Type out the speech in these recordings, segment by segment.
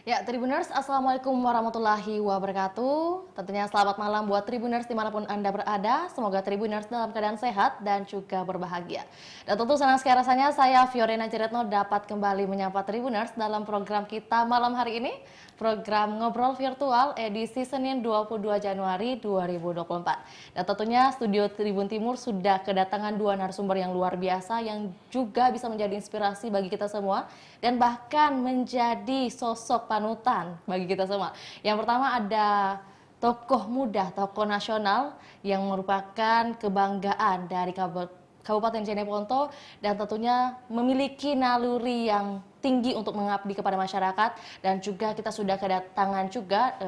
Ya, Tribuners, Assalamualaikum warahmatullahi wabarakatuh. Tentunya selamat malam buat Tribuners dimanapun Anda berada. Semoga Tribuners dalam keadaan sehat dan juga berbahagia. Dan tentu senang sekali rasanya saya, Fiorina Ciretno, dapat kembali menyapa Tribuners dalam program kita malam hari ini. Program Ngobrol Virtual edisi Senin 22 Januari 2024. Dan tentunya Studio Tribun Timur sudah kedatangan dua narasumber yang luar biasa yang juga bisa menjadi inspirasi bagi kita semua dan bahkan menjadi sosok panutan bagi kita semua. Yang pertama ada tokoh muda, tokoh nasional yang merupakan kebanggaan dari Kabupaten Jeneponto dan tentunya memiliki naluri yang tinggi untuk mengabdi kepada masyarakat. Dan juga kita sudah kedatangan juga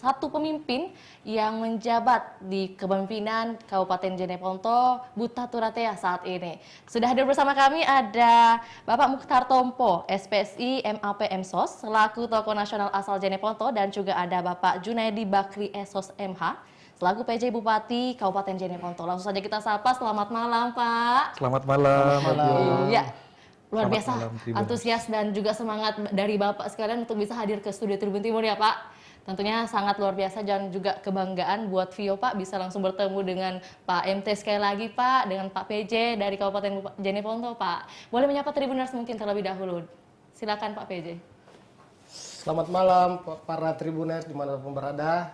satu pemimpin yang menjabat di kepemimpinan Kabupaten Jeneponto, Buta Turatea saat ini. Sudah hadir bersama kami ada Bapak Mukhtar Tompo, SPSI MAP MSOS, selaku tokoh nasional asal Jeneponto, dan juga ada Bapak Junaidi Bakri SOS MH, selaku PJ Bupati Kabupaten Jeneponto. Langsung saja kita sapa, selamat malam Pak. Selamat malam. Iya, luar Selamat biasa malam, Tribuners. antusias dan juga semangat dari Bapak sekalian untuk bisa hadir ke Studio Tribun Timur ya Pak. Tentunya sangat luar biasa dan juga kebanggaan buat Vio Pak bisa langsung bertemu dengan Pak MT sekali lagi Pak, dengan Pak PJ dari Kabupaten Jeneponto Pak. Boleh menyapa Tribuners mungkin terlebih dahulu. Silakan Pak PJ. Selamat malam para Tribuners dimanapun berada.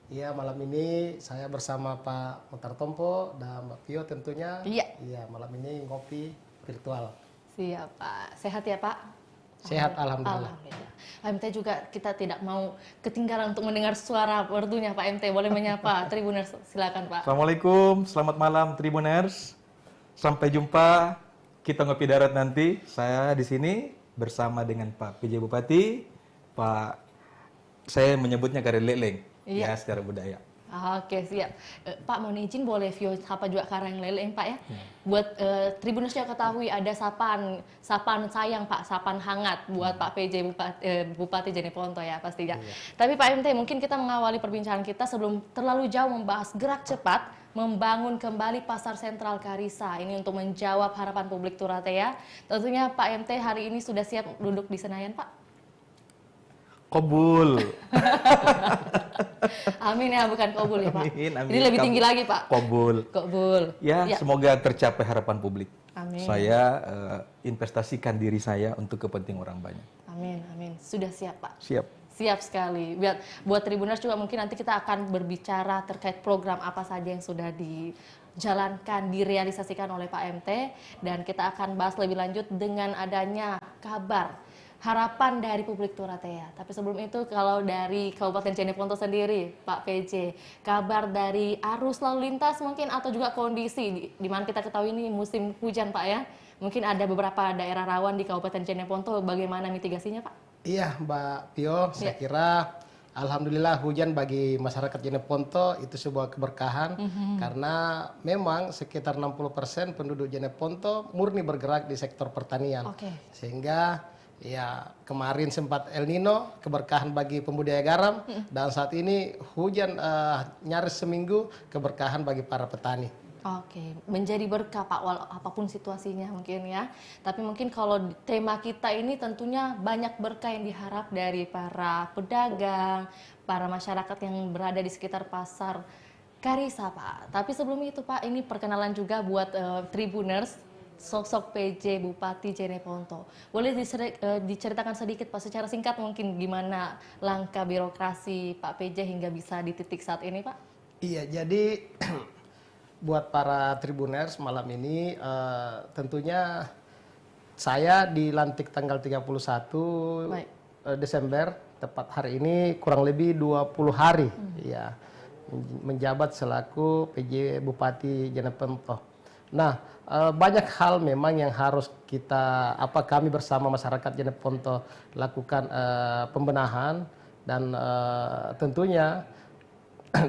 Ya, malam ini saya bersama Pak Mukhtar Tompo dan Mbak Pio tentunya. Iya. Iya, malam ini ngopi virtual. Siap Pak. Sehat ya Pak? Sehat, alhamdulillah. Alhamdulillah. Pak MT juga kita tidak mau ketinggalan untuk mendengar suara merdunya Pak MT. Boleh menyapa Tribuners, silakan Pak. Assalamualaikum, selamat malam Tribuners. Sampai jumpa kita ngopi darat nanti. Saya di sini bersama dengan Pak PJ Bupati, saya menyebutnya Karel Leleng, Iya. ya secara budaya. Oke, siap. Pak, mohon izin boleh Vio sapa juga Karang Leleng Pak ya? Buat Tribuners yang ketahui ada sapaan sayang Pak, sapaan hangat buat Pak PJ Bupati Jeneponto ya pastinya. Tapi Pak MT, mungkin kita mengawali perbincangan kita sebelum terlalu jauh membahas gerak cepat membangun kembali pasar sentral Karisa ini untuk menjawab harapan publik Turatea. Tentunya Pak MT hari ini sudah siap duduk di Senayan Pak? Kobul. Amin ya, bukan kobul ya Pak. Amin, amin. Ini lebih tinggi lagi Pak. Kobul. Kobul. Ya, semoga tercapai harapan publik. Amin. Saya investasikan diri saya untuk kepentingan orang banyak. Amin, amin. Sudah siap Pak. Siap. Siap sekali. Buat Tribuners juga mungkin nanti kita akan berbicara terkait program apa saja yang sudah dijalankan, direalisasikan oleh Pak MT. Dan kita akan bahas lebih lanjut dengan adanya kabar harapan dari publik Turatea. Tapi sebelum itu, kalau dari Kabupaten Jeneponto sendiri, Pak PJ, kabar dari arus lalu lintas mungkin atau juga kondisi di mana kita ketahui ini musim hujan Pak ya. Mungkin ada beberapa daerah rawan di Kabupaten Jeneponto, bagaimana mitigasinya Pak? Iya, Mbak Pio, saya kira alhamdulillah hujan bagi masyarakat Jeneponto itu sebuah keberkahan karena memang sekitar 60% penduduk Jeneponto murni bergerak di sektor pertanian. Oke. Sehingga ya kemarin sempat El Nino, keberkahan bagi pembudidaya garam, dan saat ini hujan nyaris seminggu, keberkahan bagi para petani. Oke, menjadi berkah Pak, walau apapun situasinya mungkin ya. Tapi mungkin kalau tema kita ini tentunya banyak berkah yang diharap dari para pedagang, para masyarakat yang berada di sekitar pasar Karisa Pak. Tapi sebelum itu Pak, ini perkenalan juga buat Tribuners, sosok PJ Bupati Jeneponto. Boleh diceritakan sedikit Pak secara singkat mungkin gimana langkah birokrasi Pak PJ hingga bisa di titik saat ini Pak? Iya, jadi buat para Tribuners malam ini tentunya saya dilantik tanggal 31 Desember, tepat hari ini kurang lebih 20 hari ya menjabat selaku PJ Bupati Jeneponto. Nah, banyak hal memang yang harus kami bersama masyarakat Jeneponto lakukan pembenahan dan tentunya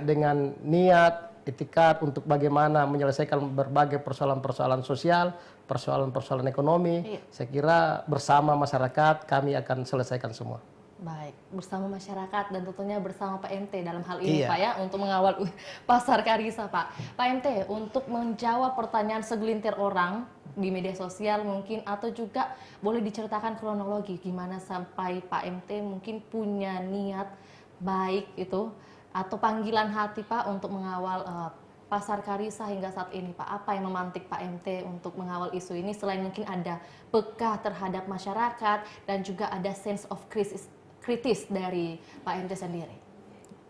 dengan niat, itikat untuk bagaimana menyelesaikan berbagai persoalan-persoalan sosial, persoalan-persoalan ekonomi. Saya kira bersama masyarakat kami akan selesaikan semua. Baik, bersama masyarakat dan tentunya bersama Pak MT dalam hal ini Iya. Pak ya, untuk mengawal pasar Karisa Pak. Pak MT, untuk menjawab pertanyaan segelintir orang di media sosial mungkin, atau juga boleh diceritakan kronologi gimana sampai Pak MT mungkin punya niat baik itu, atau panggilan hati Pak untuk mengawal pasar Karisa hingga saat ini Pak. Apa yang memantik Pak MT untuk mengawal isu ini, selain mungkin ada peka terhadap masyarakat dan juga ada sense of kritis dari Pak MT sendiri?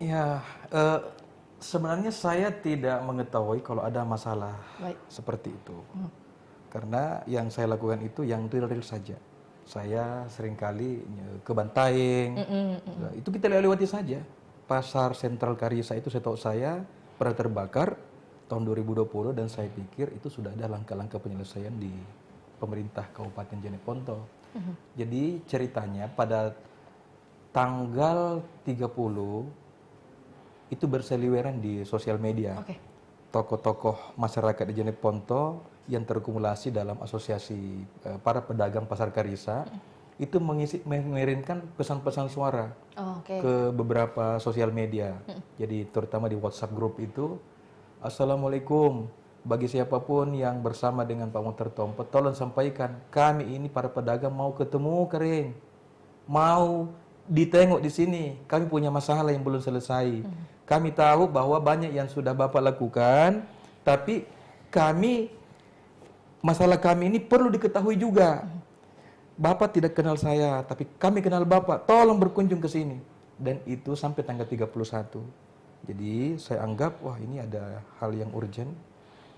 Ya, sebenarnya saya tidak mengetahui kalau ada masalah Baik. seperti itu. Karena yang saya lakukan itu yang real-real saja. Saya seringkali ke Bantaeng, itu kita lewati saja. Pasar Sentral Karisa itu setahu saya pernah terbakar tahun 2020, dan saya pikir itu sudah ada langkah-langkah penyelesaian di pemerintah Kabupaten Jeneponto. Jadi ceritanya pada tanggal 30 itu berseliweran di sosial media. Oke. Tokoh-tokoh masyarakat di Jeneponto yang terkumulasi dalam asosiasi para pedagang pasar Karisa itu mengirimkan pesan-pesan suara Oke. ke beberapa sosial media. Jadi terutama di WhatsApp grup itu, Assalamualaikum, bagi siapapun yang bersama dengan Pak Muhtar Tompo, tolong sampaikan, kami ini para pedagang mau ketemu kering, mau ditengok di sini, kami punya masalah yang belum selesai. Kami tahu bahwa banyak yang sudah Bapak lakukan, tapi masalah kami ini perlu diketahui juga. Bapak tidak kenal saya, tapi kami kenal Bapak, tolong berkunjung ke sini. Dan itu sampai tanggal 31. Jadi saya anggap, wah ini ada hal yang urgent.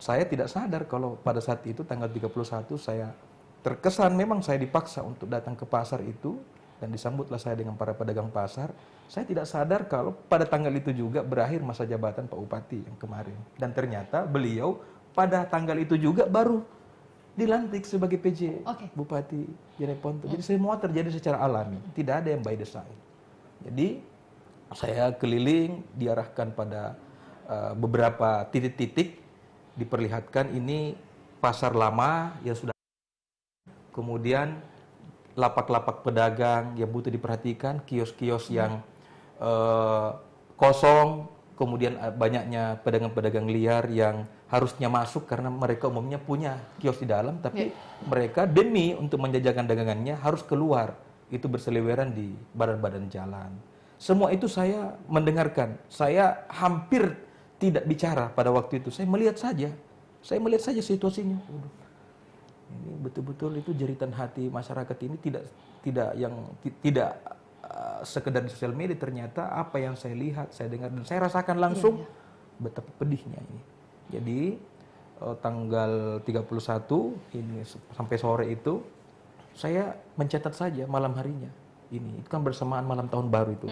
Saya tidak sadar kalau pada saat itu tanggal 31 saya terkesan memang saya dipaksa untuk datang ke pasar itu, dan disambutlah saya dengan para pedagang pasar. Saya tidak sadar kalau pada tanggal itu juga berakhir masa jabatan Pak Bupati yang kemarin. Dan ternyata beliau pada tanggal itu juga baru dilantik sebagai PJ Bupati Jeneponto. Jadi semua terjadi secara alami, tidak ada yang by design. Jadi saya keliling, diarahkan pada beberapa titik-titik, diperlihatkan ini pasar lama yang sudah, kemudian lapak-lapak pedagang yang butuh diperhatikan, kios-kios yang kosong, kemudian banyaknya pedagang-pedagang liar yang harusnya masuk karena mereka umumnya punya kios di dalam, tapi mereka demi untuk menjajakan dagangannya harus keluar. Itu berseliweran di badan-badan jalan. Semua itu saya mendengarkan. Saya hampir tidak bicara pada waktu itu. Saya melihat saja situasinya. Ini betul-betul itu jeritan hati masyarakat ini tidak sekedar di sosial media, ternyata apa yang saya lihat, saya dengar dan saya rasakan langsung betapa pedihnya ini. Jadi tanggal 31 ini sampai sore itu saya mencatat saja malam harinya. Ini itu kan bersamaan malam tahun baru itu.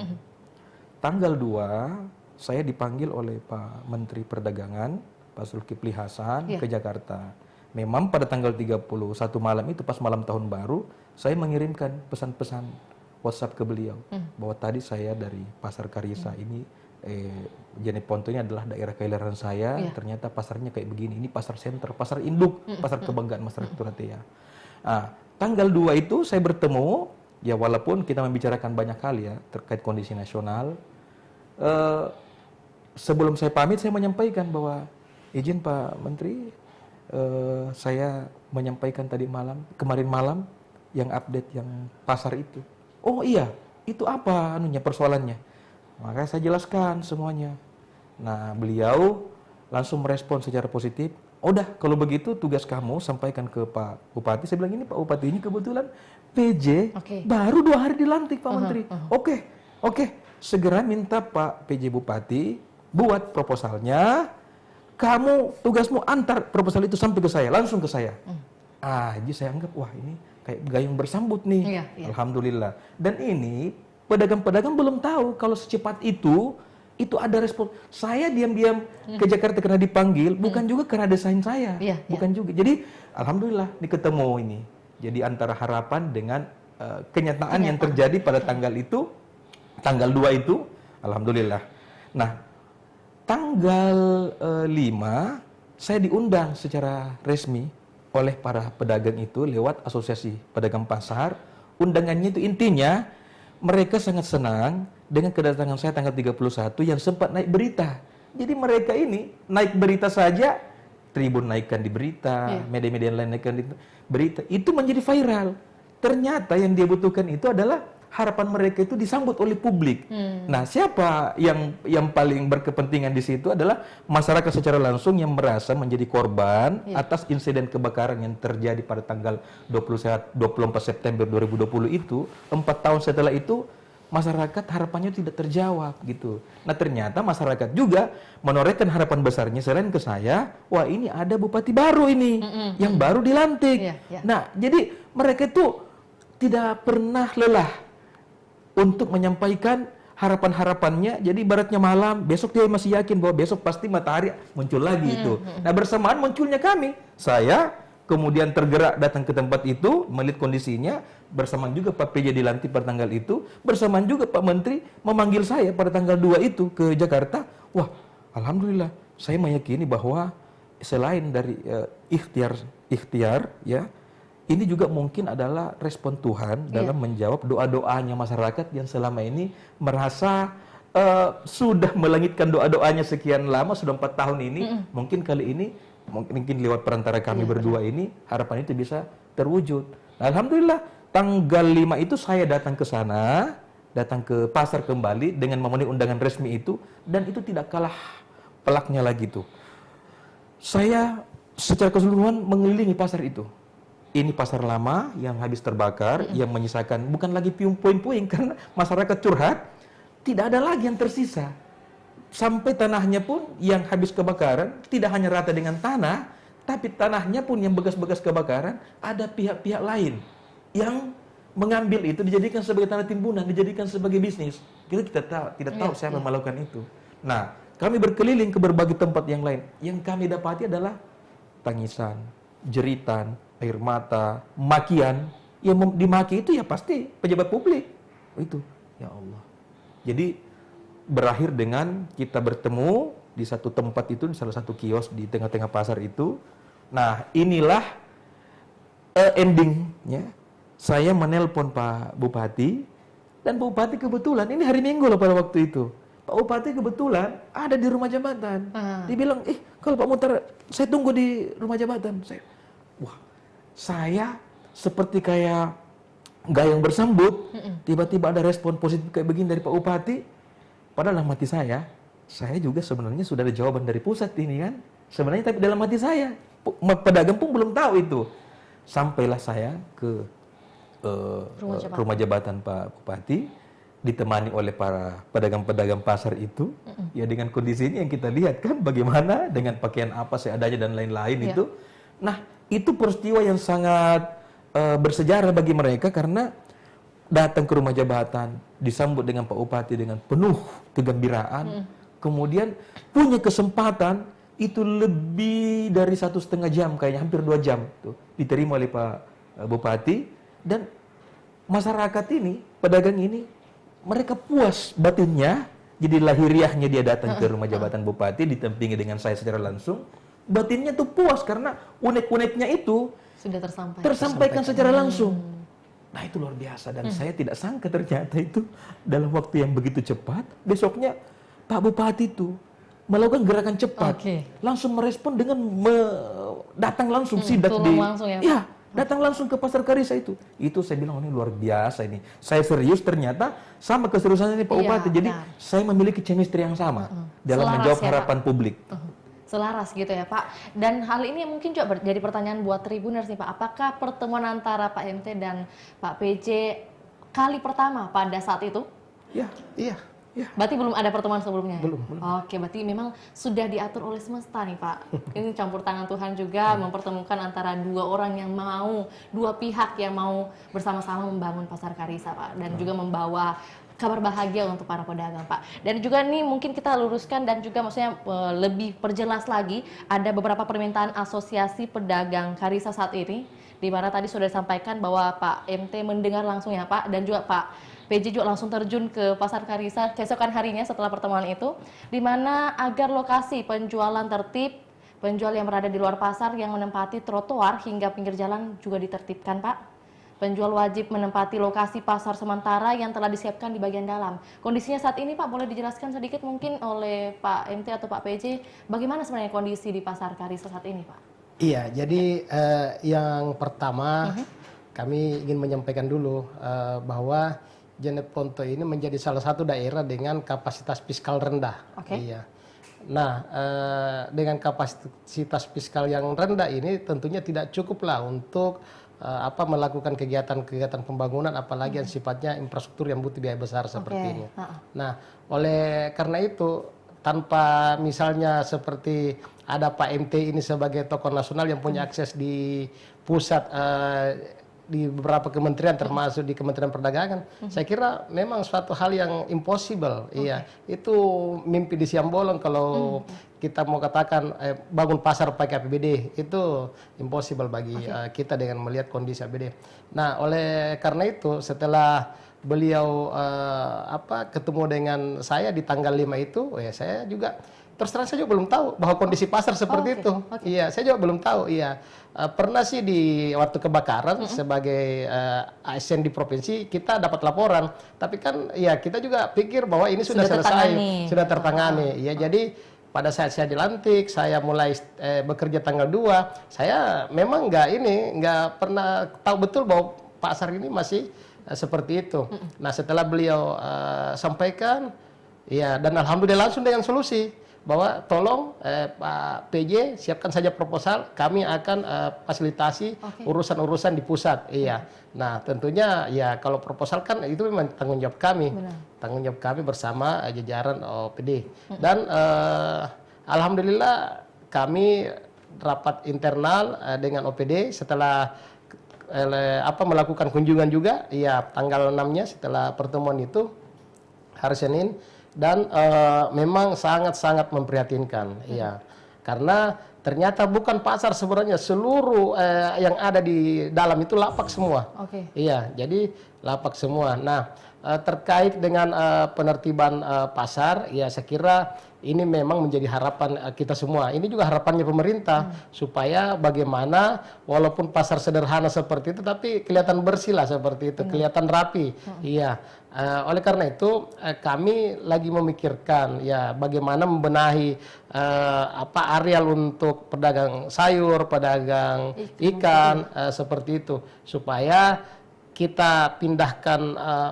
Tanggal 2 saya dipanggil oleh Pak Menteri Perdagangan, Pak Zulkifli Hasan ke Jakarta. Memang pada tanggal 31 malam itu pas malam tahun baru, saya mengirimkan pesan-pesan WhatsApp ke beliau bahwa tadi saya dari pasar Karisa ini, Jeneponto ini adalah daerah kelahiran saya, ternyata pasarnya kayak begini, ini pasar senter, pasar induk, pasar kebanggaan masyarakat Turatea. Tanggal 2 itu saya bertemu, ya walaupun kita membicarakan banyak hal ya terkait kondisi nasional. Sebelum saya pamit, saya menyampaikan bahwa izin Pak Menteri, saya menyampaikan kemarin malam yang update yang pasar itu. Oh iya, itu apa persoalannya? Maka saya jelaskan semuanya. Nah, beliau langsung merespon secara positif. Udah, kalau begitu tugas kamu sampaikan ke Pak Bupati. Saya bilang, ini Pak Bupati ini kebetulan PJ baru 2 hari dilantik Pak Menteri. Oke, segera minta Pak PJ Bupati buat proposalnya. Kamu tugasmu antar proposal itu sampai ke saya, langsung ke saya. Jadi saya anggap, wah ini kayak gayung bersambut nih. Alhamdulillah. Dan ini pedagang-pedagang belum tahu kalau secepat itu ada respon. Saya diam-diam ke Jakarta karena dipanggil, bukan juga karena desain saya, bukan juga. Jadi alhamdulillah ini ketemu ini. Jadi antara harapan dengan kenyataan yang terjadi pada tanggal itu, tanggal 2 itu, alhamdulillah. Nah, tanggal 5 saya diundang secara resmi oleh para pedagang itu lewat Asosiasi Pedagang Pasar. Undangannya itu intinya mereka sangat senang dengan kedatangan saya tanggal 31 yang sempat naik berita. Jadi mereka ini naik berita saja, Tribun naikkan di berita, media-media lain naikkan di berita, itu menjadi viral. Ternyata yang dia butuhkan itu adalah harapan mereka itu disambut oleh publik. Nah, siapa yang paling berkepentingan di situ adalah masyarakat secara langsung yang merasa menjadi korban atas insiden kebakaran yang terjadi pada tanggal 24 September 2020 itu. 4 tahun setelah itu masyarakat harapannya tidak terjawab gitu. Nah, ternyata masyarakat juga menorehkan harapan besarnya selain ke saya, wah ini ada bupati baru ini yang baru dilantik. Nah, jadi mereka itu tidak pernah lelah untuk menyampaikan harapan-harapannya. Jadi ibaratnya malam, besok dia masih yakin bahwa besok pasti matahari muncul lagi itu. Nah, bersamaan munculnya kami, saya kemudian tergerak datang ke tempat itu, melihat kondisinya, bersamaan juga Pak PJ dilantik pada tanggal itu, bersamaan juga Pak Menteri memanggil saya pada tanggal 2 itu ke Jakarta. Wah, alhamdulillah, saya meyakini bahwa selain dari ikhtiar ya, ini juga mungkin adalah respon Tuhan dalam menjawab doa-doanya masyarakat yang selama ini merasa sudah melangitkan doa-doanya sekian lama, sudah 4 tahun ini, mungkin kali ini mungkin lewat perantara kami berdua ini harapan itu bisa terwujud. Nah, alhamdulillah tanggal 5 itu saya datang ke sana, datang ke pasar kembali dengan memenuhi undangan resmi itu, dan itu tidak kalah pelaknya lagi tuh. Saya secara keseluruhan mengelilingi pasar itu. Ini pasar lama yang habis terbakar, yang menyisakan bukan lagi puing-puing karena masyarakat curhat, tidak ada lagi yang tersisa. Sampai tanahnya pun yang habis kebakaran tidak hanya rata dengan tanah, tapi tanahnya pun yang bekas-bekas kebakaran ada pihak-pihak lain yang mengambil itu dijadikan sebagai tanah timbunan, dijadikan sebagai bisnis. Kita tidak tahu siapa yang melakukan itu. Nah, kami berkeliling ke berbagai tempat yang lain. Yang kami dapati adalah tangisan, jeritan, air mata, makian. Yang dimaki itu ya pasti pejabat publik. Oh, itu, ya Allah. Jadi berakhir dengan kita bertemu di satu tempat itu, di salah satu kios di tengah-tengah pasar itu. Nah, inilah endingnya. Saya menelpon Pak Bupati, dan Pak Bupati kebetulan, ini hari Minggu loh pada waktu itu. Pak Bupati kebetulan ada di rumah jabatan. Dia bilang, kalau Pak Muhtar, saya tunggu di rumah jabatan. Saya seperti kayak gayung bersambut, tiba-tiba ada respon positif kayak begini dari Pak Bupati. Padahal dalam hati saya juga sebenarnya sudah ada jawaban dari pusat ini kan. Sebenarnya tapi dalam hati saya, pedagang pun belum tahu itu. Sampailah saya ke rumah jabatan Pak Bupati, ditemani oleh para pedagang-pedagang pasar itu. Ya dengan kondisi ini yang kita lihat kan bagaimana, dengan pakaian apa seadanya dan lain-lain itu. Nah, itu peristiwa yang sangat bersejarah bagi mereka karena datang ke rumah jabatan, disambut dengan Pak Bupati dengan penuh kegembiraan, kemudian punya kesempatan itu lebih dari 1,5 jam, kayaknya hampir 2 jam tuh, diterima oleh Pak Bupati, dan masyarakat ini, pedagang ini, mereka puas batinnya, jadi lahiriahnya dia datang ke rumah jabatan Bupati, ditampingi dengan saya secara langsung, batinnya tuh puas karena unek-uneknya itu sudah tersampaikan secara langsung. Nah, itu luar biasa, dan saya tidak sangka ternyata itu dalam waktu yang begitu cepat, besoknya Pak Bupati itu melakukan gerakan cepat, langsung merespon dengan datang langsung sidak langsung datang langsung ke Pasar Karisa itu. Itu saya bilang, ini luar biasa ini. Saya serius, ternyata sama keseriusannya ini Pak Bupati. Jadi saya memiliki chemistry yang sama dalam menjawab harapan publik. Selaras gitu ya Pak. Dan hal ini mungkin juga jadi pertanyaan buat Tribuners nih Pak. Apakah pertemuan antara Pak MT dan Pak PJ kali pertama pada saat itu? Iya. Berarti belum ada pertemuan sebelumnya? Belum. Oke, berarti memang sudah diatur oleh semesta nih Pak. Ini campur tangan Tuhan juga mempertemukan antara dua pihak yang mau bersama-sama membangun Pasar Karisa Pak. Dan juga membawa kabar bahagia untuk para pedagang Pak. Dan juga nih mungkin kita luruskan dan juga maksudnya lebih perjelas lagi, ada beberapa permintaan asosiasi pedagang Karisa saat ini, di mana tadi sudah disampaikan bahwa Pak MT mendengar langsung ya Pak, dan juga Pak PJ juga langsung terjun ke Pasar Karisa keesokan harinya setelah pertemuan itu, di mana agar lokasi penjualan tertib, penjual yang berada di luar pasar yang menempati trotoar hingga pinggir jalan juga ditertibkan Pak. penjual wajib menempati lokasi pasar sementara yang telah disiapkan di bagian dalam. Kondisinya saat ini Pak, boleh dijelaskan sedikit mungkin oleh Pak MT atau Pak PJ, bagaimana sebenarnya kondisi di Pasar Karisa saat ini Pak? Iya, jadi yang pertama kami ingin menyampaikan dulu bahwa Jeneponto ini menjadi salah satu daerah dengan kapasitas fiskal rendah. Iya. Nah, dengan kapasitas fiskal yang rendah ini tentunya tidak cukuplah untuk melakukan kegiatan-kegiatan pembangunan, apalagi yang sifatnya infrastruktur yang butuh biaya besar seperti ini. Nah, oleh karena itu, tanpa misalnya seperti ada Pak MT ini sebagai tokoh nasional yang punya akses di pusat, di beberapa kementerian termasuk di Kementerian Perdagangan, saya kira memang suatu hal yang impossible. Iya, itu mimpi di siang bolong kalau kita mau katakan bangun pasar pakai APBD, itu impossible bagi kita dengan melihat kondisi APBD. Nah, oleh karena itu setelah beliau ketemu dengan saya di tanggal 5 itu, ya saya juga terus terang saya juga belum tahu bahwa kondisi pasar seperti itu. Iya, saya juga belum tahu. Iya, pernah sih di waktu kebakaran sebagai ASN di provinsi kita dapat laporan, tapi kan ya kita juga pikir bahwa ini sudah selesai, sudah tertangani. Ya, jadi pada saat saya dilantik, saya mulai bekerja tanggal 2, saya memang nggak pernah tahu betul bahwa pasar ini masih seperti itu. Nah, setelah beliau sampaikan, ya, dan alhamdulillah langsung dengan solusi bahwa tolong Pak PJ siapkan saja proposal, kami akan fasilitasi urusan-urusan di pusat. Iya. Nah, tentunya ya kalau proposal kan itu memang tanggung jawab kami. Tanggung jawab kami bersama jajaran OPD. Dan alhamdulillah kami rapat internal dengan OPD setelah melakukan kunjungan juga, ya tanggal 6-nya setelah pertemuan itu hari Senin. Dan memang sangat-sangat memprihatinkan, ya, karena ternyata bukan pasar sebenarnya, seluruh yang ada di dalam itu lapak semua. Iya, jadi lapak semua. Nah, terkait dengan penertiban pasar, ya saya kira ini memang menjadi harapan kita semua. Ini juga harapannya pemerintah, supaya bagaimana walaupun pasar sederhana seperti itu, tapi kelihatan bersih lah seperti itu, kelihatan rapi. Iya. Oleh karena itu kami lagi memikirkan ya bagaimana membenahi areal untuk pedagang sayur, pedagang ikan seperti itu, supaya kita pindahkan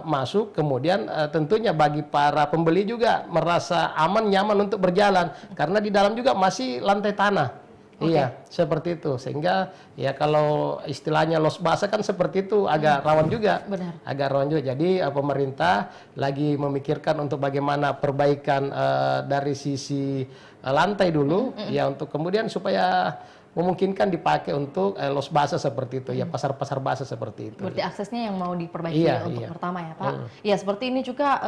masuk, kemudian tentunya bagi para pembeli juga merasa aman, nyaman untuk berjalan, karena di dalam juga masih lantai tanah. Iya, seperti itu. Sehingga ya kalau istilahnya los basah kan seperti itu, agak rawan juga. Agak rawan juga. Jadi pemerintah lagi memikirkan untuk bagaimana perbaikan dari sisi lantai dulu, ya, untuk kemudian supaya memungkinkan dipakai untuk los basah seperti itu, ya, pasar-pasar basah seperti itu. Berarti aksesnya yang mau diperbaiki untuk pertama ya Pak. Ya, seperti ini juga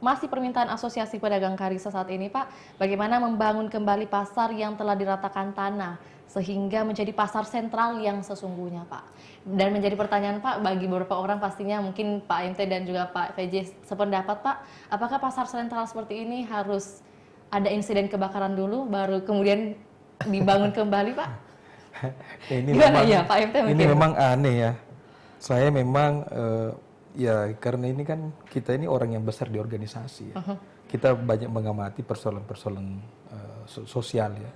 masih permintaan Asosiasi Pedagang Karisa saat ini Pak, bagaimana membangun kembali pasar yang telah diratakan tanah sehingga menjadi pasar sentral yang sesungguhnya Pak. Dan menjadi pertanyaan Pak bagi beberapa orang, pastinya mungkin Pak MT dan juga Pak PJ sependapat Pak, apakah pasar sentral seperti ini harus ada insiden kebakaran dulu baru kemudian dibangun kembali Pak? Ini gimana memang, ya Pak MT? Ini memang aneh ya. Saya memang ya karena ini kan kita ini orang yang besar di organisasi ya. Kita banyak mengamati persoalan-persoalan sosial ya.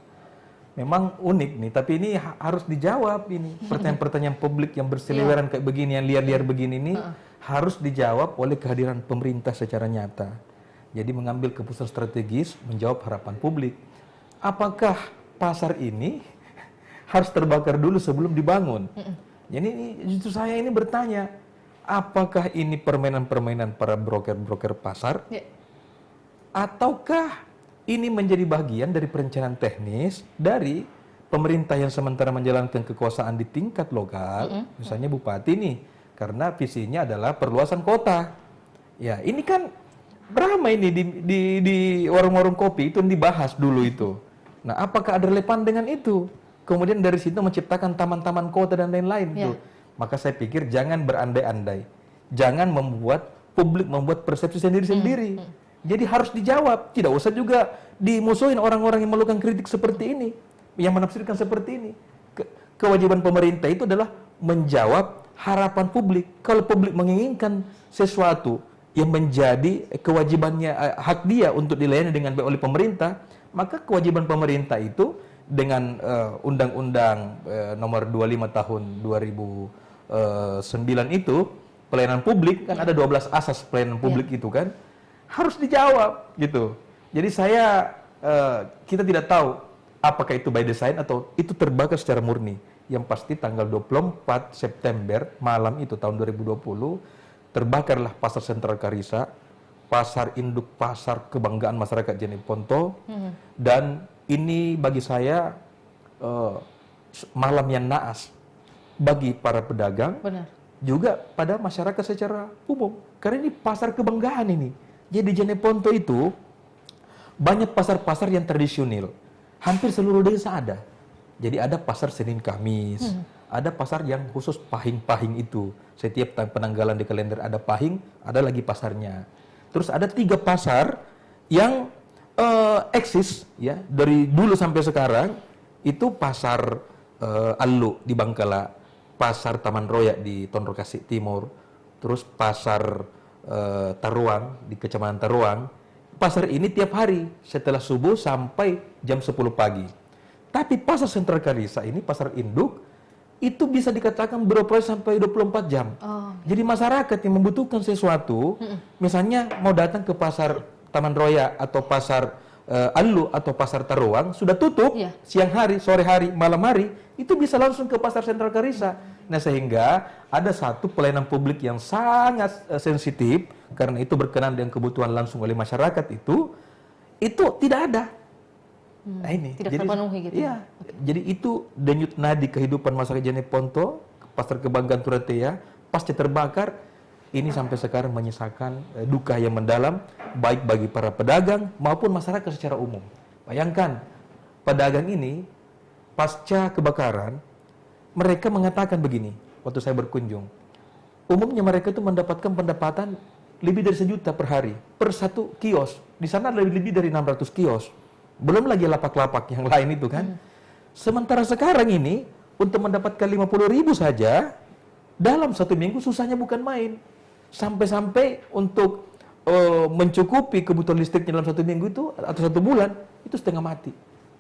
Memang unik nih, tapi ini harus dijawab ini. Pertanyaan-pertanyaan publik yang berseliweran kayak begini, yang liar-liar begini ini harus dijawab oleh kehadiran pemerintah secara nyata. Jadi mengambil keputusan strategis, menjawab harapan publik. Apakah pasar ini harus terbakar dulu sebelum dibangun? Jadi justru saya ini bertanya, apakah ini permainan-permainan para broker-broker pasar? Ataukah ini menjadi bagian dari perencanaan teknis dari pemerintah yang sementara menjalankan kekuasaan di tingkat lokal, misalnya bupati nih, karena visinya adalah perluasan kota. Ya, ini kan beramai ini di warung-warung kopi itu dibahas dulu itu. Nah, apakah ada relevan dengan itu? Kemudian dari situ menciptakan taman-taman kota dan lain-lain tuh. Maka saya pikir jangan berandai-andai. Jangan membuat publik membuat persepsi sendiri-sendiri. Jadi harus dijawab. Tidak usah juga dimusuhin orang-orang yang melakukan kritik seperti ini, yang menafsirkan seperti ini. Kewajiban pemerintah itu adalah menjawab harapan publik. Kalau publik menginginkan sesuatu yang menjadi kewajibannya, hak dia untuk dilayani dengan baik oleh pemerintah, maka kewajiban pemerintah itu dengan Undang-Undang nomor 25 tahun 2009 itu, pelayanan publik kan ada 12 asas pelayanan publik itu kan harus dijawab gitu. Jadi kita tidak tahu apakah itu by design atau itu terbakar secara murni. Yang pasti tanggal 24 September malam itu tahun 2020 terbakarlah Pasar Sentral Karisa, pasar induk, pasar kebanggaan masyarakat Jeneponto. Dan ini bagi saya malam yang naas bagi para pedagang. Benar. Juga pada masyarakat secara umum. Karena ini pasar kebanggaan ini. Jadi Jeneponto itu banyak pasar-pasar yang tradisional. Hampir seluruh desa ada. Jadi ada pasar Senin Kamis, ada pasar yang khusus pahing-pahing itu. Setiap penanggalan di kalender ada pahing, ada lagi pasarnya. Terus ada 3 pasar yang eksis ya dari dulu sampai sekarang. Itu pasar Allu di Bangkala, pasar Taman Royak di Tondrokasih Timur, terus pasar Taruang di Kecamatan Taruang. Pasar ini tiap hari setelah subuh sampai jam 10 pagi. Tapi pasar Sentral Karisa ini, pasar induk, itu bisa dikatakan beroperasi sampai 24 jam. Jadi masyarakat yang membutuhkan sesuatu, misalnya mau datang ke pasar Taman Roya atau pasar Allu atau pasar Taruang, sudah tutup siang hari, sore hari, malam hari, itu bisa langsung ke pasar Sentral Karisa. Nah, sehingga ada satu pelayanan publik yang sangat sensitif, karena itu berkenaan dengan kebutuhan langsung oleh masyarakat itu tidak ada. Nah ini tidak terpenuhi gitu. Iya, jadi itu denyut nadi kehidupan masyarakat Jeneponto, pasar kebanggaan Turatea pasca terbakar ini sampai sekarang menyisakan duka yang mendalam baik bagi para pedagang maupun masyarakat secara umum. Bayangkan pedagang ini pasca kebakaran mereka mengatakan begini waktu saya berkunjung. Umumnya mereka itu mendapatkan pendapatan lebih dari 1 juta per hari per satu kios. Di sana lebih dari 600 kios. Belum lagi lapak-lapak yang lain itu kan. Sementara sekarang ini untuk mendapatkan 50.000 saja dalam 1 minggu susahnya bukan main. Sampai-sampai untuk mencukupi kebutuhan listriknya dalam 1 minggu itu atau 1 bulan itu setengah mati.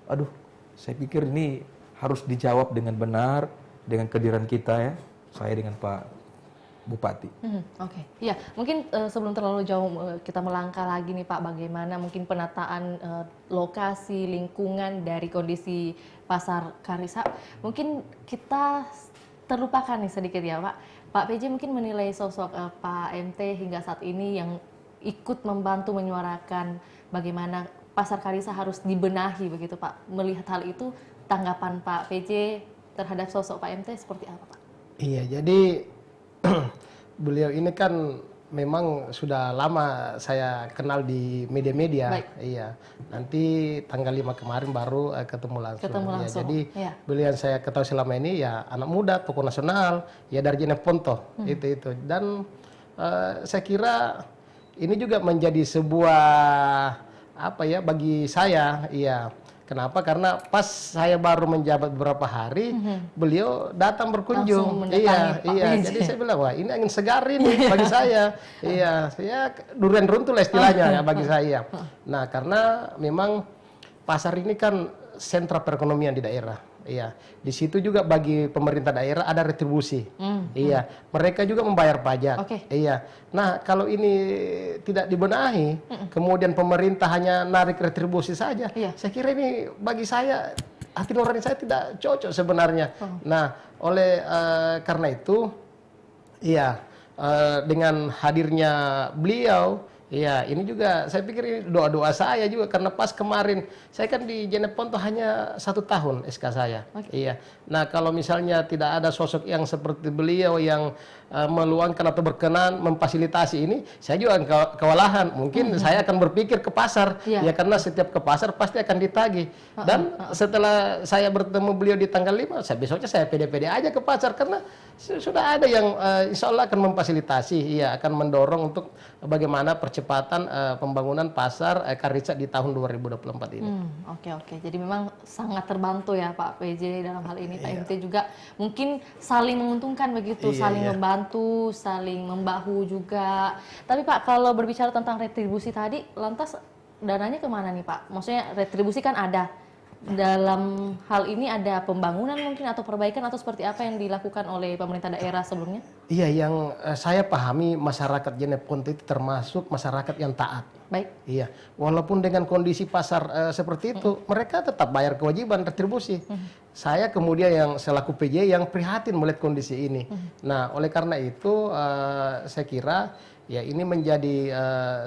Aduh, saya pikir ini harus dijawab dengan benar dengan kehadiran kita ya. Saya dengan Pak Bupati. Oke, ya mungkin sebelum terlalu jauh kita melangkah lagi nih Pak, bagaimana mungkin penataan lokasi lingkungan dari kondisi pasar Karisa, mungkin kita terlupakan nih sedikit ya Pak. Pak PJ mungkin menilai sosok Pak MT hingga saat ini yang ikut membantu menyuarakan bagaimana pasar Karisa harus dibenahi begitu Pak. Melihat hal itu, tanggapan Pak PJ terhadap sosok Pak MT seperti apa Pak? Iya, jadi beliau ini kan memang sudah lama saya kenal di media-media. Iya. Nanti tanggal 5 kemarin baru ketemu langsung. Ya, jadi beliau yang saya ketahui selama ini ya anak muda, tokoh nasional, ya dari Jeneponto. Itu. Dan saya kira ini juga menjadi sebuah apa ya bagi saya, iya. Kenapa? Karena pas saya baru menjabat beberapa hari, beliau datang berkunjung. Iya. Jadi saya bilang, wah ini angin segar ini bagi saya. Iya, saya durian runtuh lah istilahnya ya bagi saya. Nah, karena memang pasar ini kan sentra perekonomian di daerah. Iya, di situ juga bagi pemerintah daerah ada retribusi. Iya, mereka juga membayar pajak. Iya. Nah, kalau ini tidak dibenahi, kemudian pemerintah hanya narik retribusi saja, saya kira ini bagi saya hati nurani saya tidak cocok sebenarnya. Nah, oleh karena itu, iya, dengan hadirnya beliau. Iya, ini juga saya pikir ini doa-doa saya juga karena pas kemarin saya kan di Jeneponto hanya 1 tahun SK saya. Iya. Nah, kalau misalnya tidak ada sosok yang seperti beliau yang meluangkan atau berkenan memfasilitasi ini, saya juga kewalahan. Mungkin saya akan berpikir ke pasar, ya karena setiap ke pasar pasti akan ditagih. Dan setelah saya bertemu beliau di tanggal 5, besoknya saya pede-pede aja ke pasar karena sudah ada yang insya Allah akan memfasilitasi, ya akan mendorong untuk bagaimana percepatan pembangunan pasar Karica di tahun 2024 ini. Oke. Jadi memang sangat terbantu ya Pak PJ dalam hal ini. Pak MT juga mungkin saling menguntungkan begitu, saling membantu, saling membahu juga. Tapi Pak, kalau berbicara tentang retribusi tadi, lantas dananya kemana nih Pak? Maksudnya retribusi kan ada. Dalam hal ini ada pembangunan mungkin atau perbaikan atau seperti apa yang dilakukan oleh pemerintah daerah sebelumnya? Iya, yang saya pahami masyarakat Jeneponto itu termasuk masyarakat yang taat. Baik. Iya, walaupun dengan kondisi pasar seperti itu, mereka tetap bayar kewajiban retribusi. Saya kemudian yang selaku PJ yang prihatin melihat kondisi ini. Nah, oleh karena itu saya kira ya ini menjadi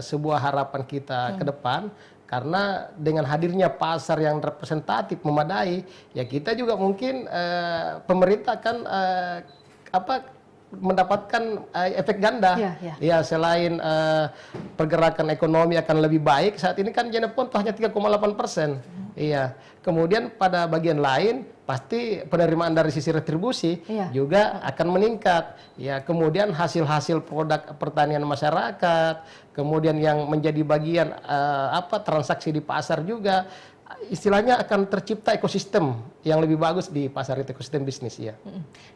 sebuah harapan kita ke depan. Karena dengan hadirnya pasar yang representatif memadai, ya kita juga mungkin pemerintah akan mendapatkan efek ganda. Ya selain pergerakan ekonomi akan lebih baik, saat ini kan Jeneponto hanya 3,8%. Iya. Kemudian pada bagian lain pasti penerimaan dari sisi retribusi juga akan meningkat. Ya, kemudian hasil-hasil produk pertanian masyarakat, kemudian yang menjadi bagian transaksi di pasar juga istilahnya akan tercipta ekosistem yang lebih bagus di pasar itu, ekosistem bisnis ya.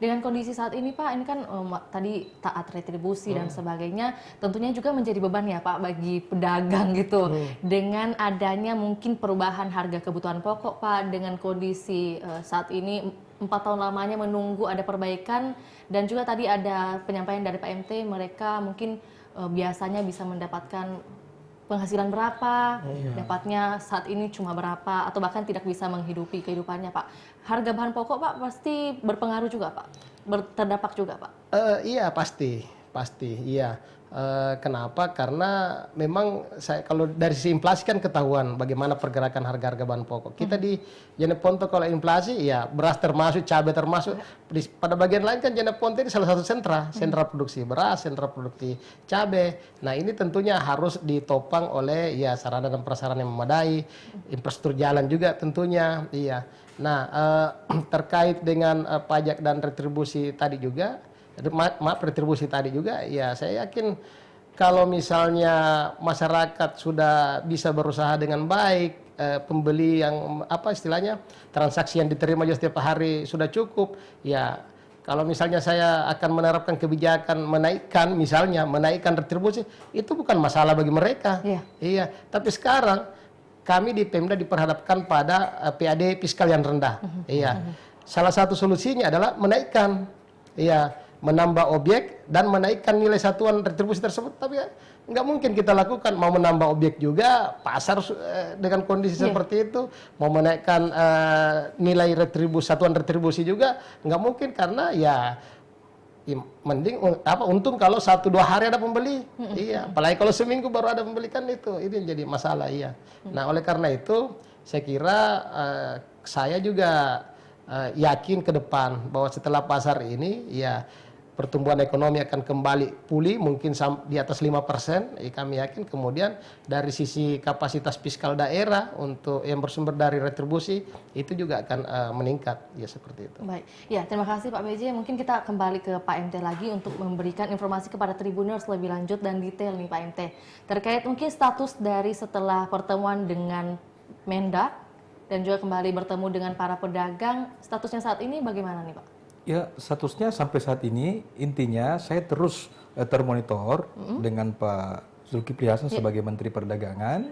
Dengan kondisi saat ini Pak, ini kan tadi taat retribusi dan sebagainya, tentunya juga menjadi beban ya Pak bagi pedagang gitu. Dengan adanya mungkin perubahan harga kebutuhan pokok Pak, dengan kondisi saat ini 4 tahun lamanya menunggu ada perbaikan, dan juga tadi ada penyampaian dari Pak MT, mereka mungkin biasanya bisa mendapatkan penghasilan berapa, dapatnya saat ini cuma berapa, atau bahkan tidak bisa menghidupi kehidupannya Pak. Harga bahan pokok Pak pasti berpengaruh juga Pak, terdampak juga Pak? Iya pasti, iya. Kenapa? Karena memang kalau dari sisi inflasi kan ketahuan bagaimana pergerakan harga-harga bahan pokok. Kita di Jeneponto kalau inflasi ya beras termasuk, cabai termasuk. Pada bagian lain kan Jeneponto ini salah satu sentra produksi beras, sentra produksi cabai. Nah ini tentunya harus ditopang oleh ya sarana dan prasarana yang memadai, infrastruktur jalan juga tentunya. Iya. Nah terkait dengan pajak dan retribusi tadi juga. Retribusi tadi juga, ya saya yakin kalau misalnya masyarakat sudah bisa berusaha dengan baik, pembeli yang istilahnya transaksi yang diterima setiap hari sudah cukup, ya kalau misalnya saya akan menerapkan kebijakan menaikkan retribusi, itu bukan masalah bagi mereka. Iya. Tapi sekarang kami di Pemda diperhadapkan pada PAD fiskal yang rendah. Iya. Salah satu solusinya adalah menaikkan. Iya. Menambah objek dan menaikkan nilai satuan retribusi tersebut, tapi nggak mungkin kita lakukan. Mau menambah objek juga pasar dengan kondisi seperti itu, mau menaikkan nilai satuan retribusi juga nggak mungkin, karena ya mending untung kalau 1-2 hari ada pembeli. Iya, apalagi kalau seminggu baru ada pembeli, kan ini jadi masalah. Iya. Nah oleh karena itu saya kira saya juga yakin ke depan bahwa setelah pasar ini ya pertumbuhan ekonomi akan kembali pulih, mungkin di atas 5%. Kami yakin kemudian dari sisi kapasitas fiskal daerah untuk yang bersumber dari retribusi itu juga akan meningkat, ya seperti itu. Baik, ya terima kasih Pak PJ. Mungkin kita kembali ke Pak MT lagi untuk memberikan informasi kepada Tribuners lebih lanjut dan detail nih Pak MT. Terkait mungkin status dari setelah pertemuan dengan Mendak dan juga kembali bertemu dengan para pedagang, statusnya saat ini bagaimana nih Pak? Ya, statusnya sampai saat ini intinya saya terus termonitor dengan Pak Zulkifli Hasan sebagai Menteri Perdagangan,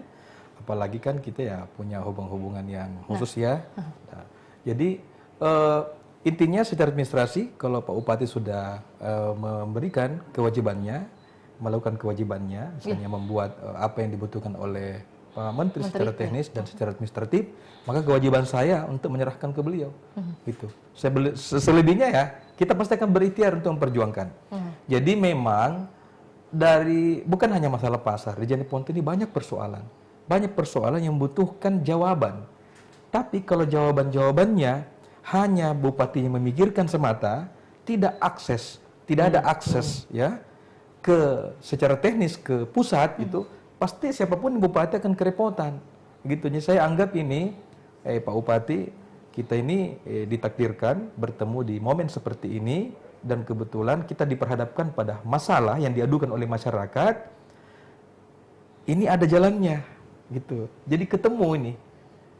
apalagi kan kita ya punya hubungan yang khusus ya. Nah, jadi intinya secara administrasi kalau Pak Bupati sudah memberikan kewajibannya, melakukan kewajibannya, misalnya membuat apa yang dibutuhkan oleh Pak Menteri secara teknis dan secara administratif, maka kewajiban saya untuk menyerahkan ke beliau. Gitu. Selebihnya ya, kita pasti akan berikhtiar untuk memperjuangkan. Jadi memang bukan hanya masalah pasar, di Jeneponto ini banyak persoalan. Banyak persoalan yang membutuhkan jawaban. Tapi kalau jawaban-jawabannya hanya bupati yang memikirkan semata, tidak akses tidak ada akses ya ke secara teknis ke pusat itu, pasti siapapun bupati akan kerepotan. Gitu. Jadi saya anggap ini Pak Bupati, kita ini ditakdirkan bertemu di momen seperti ini, dan kebetulan kita diperhadapkan pada masalah yang diadukan oleh masyarakat. Ini ada jalannya, gitu. Jadi ketemu ini,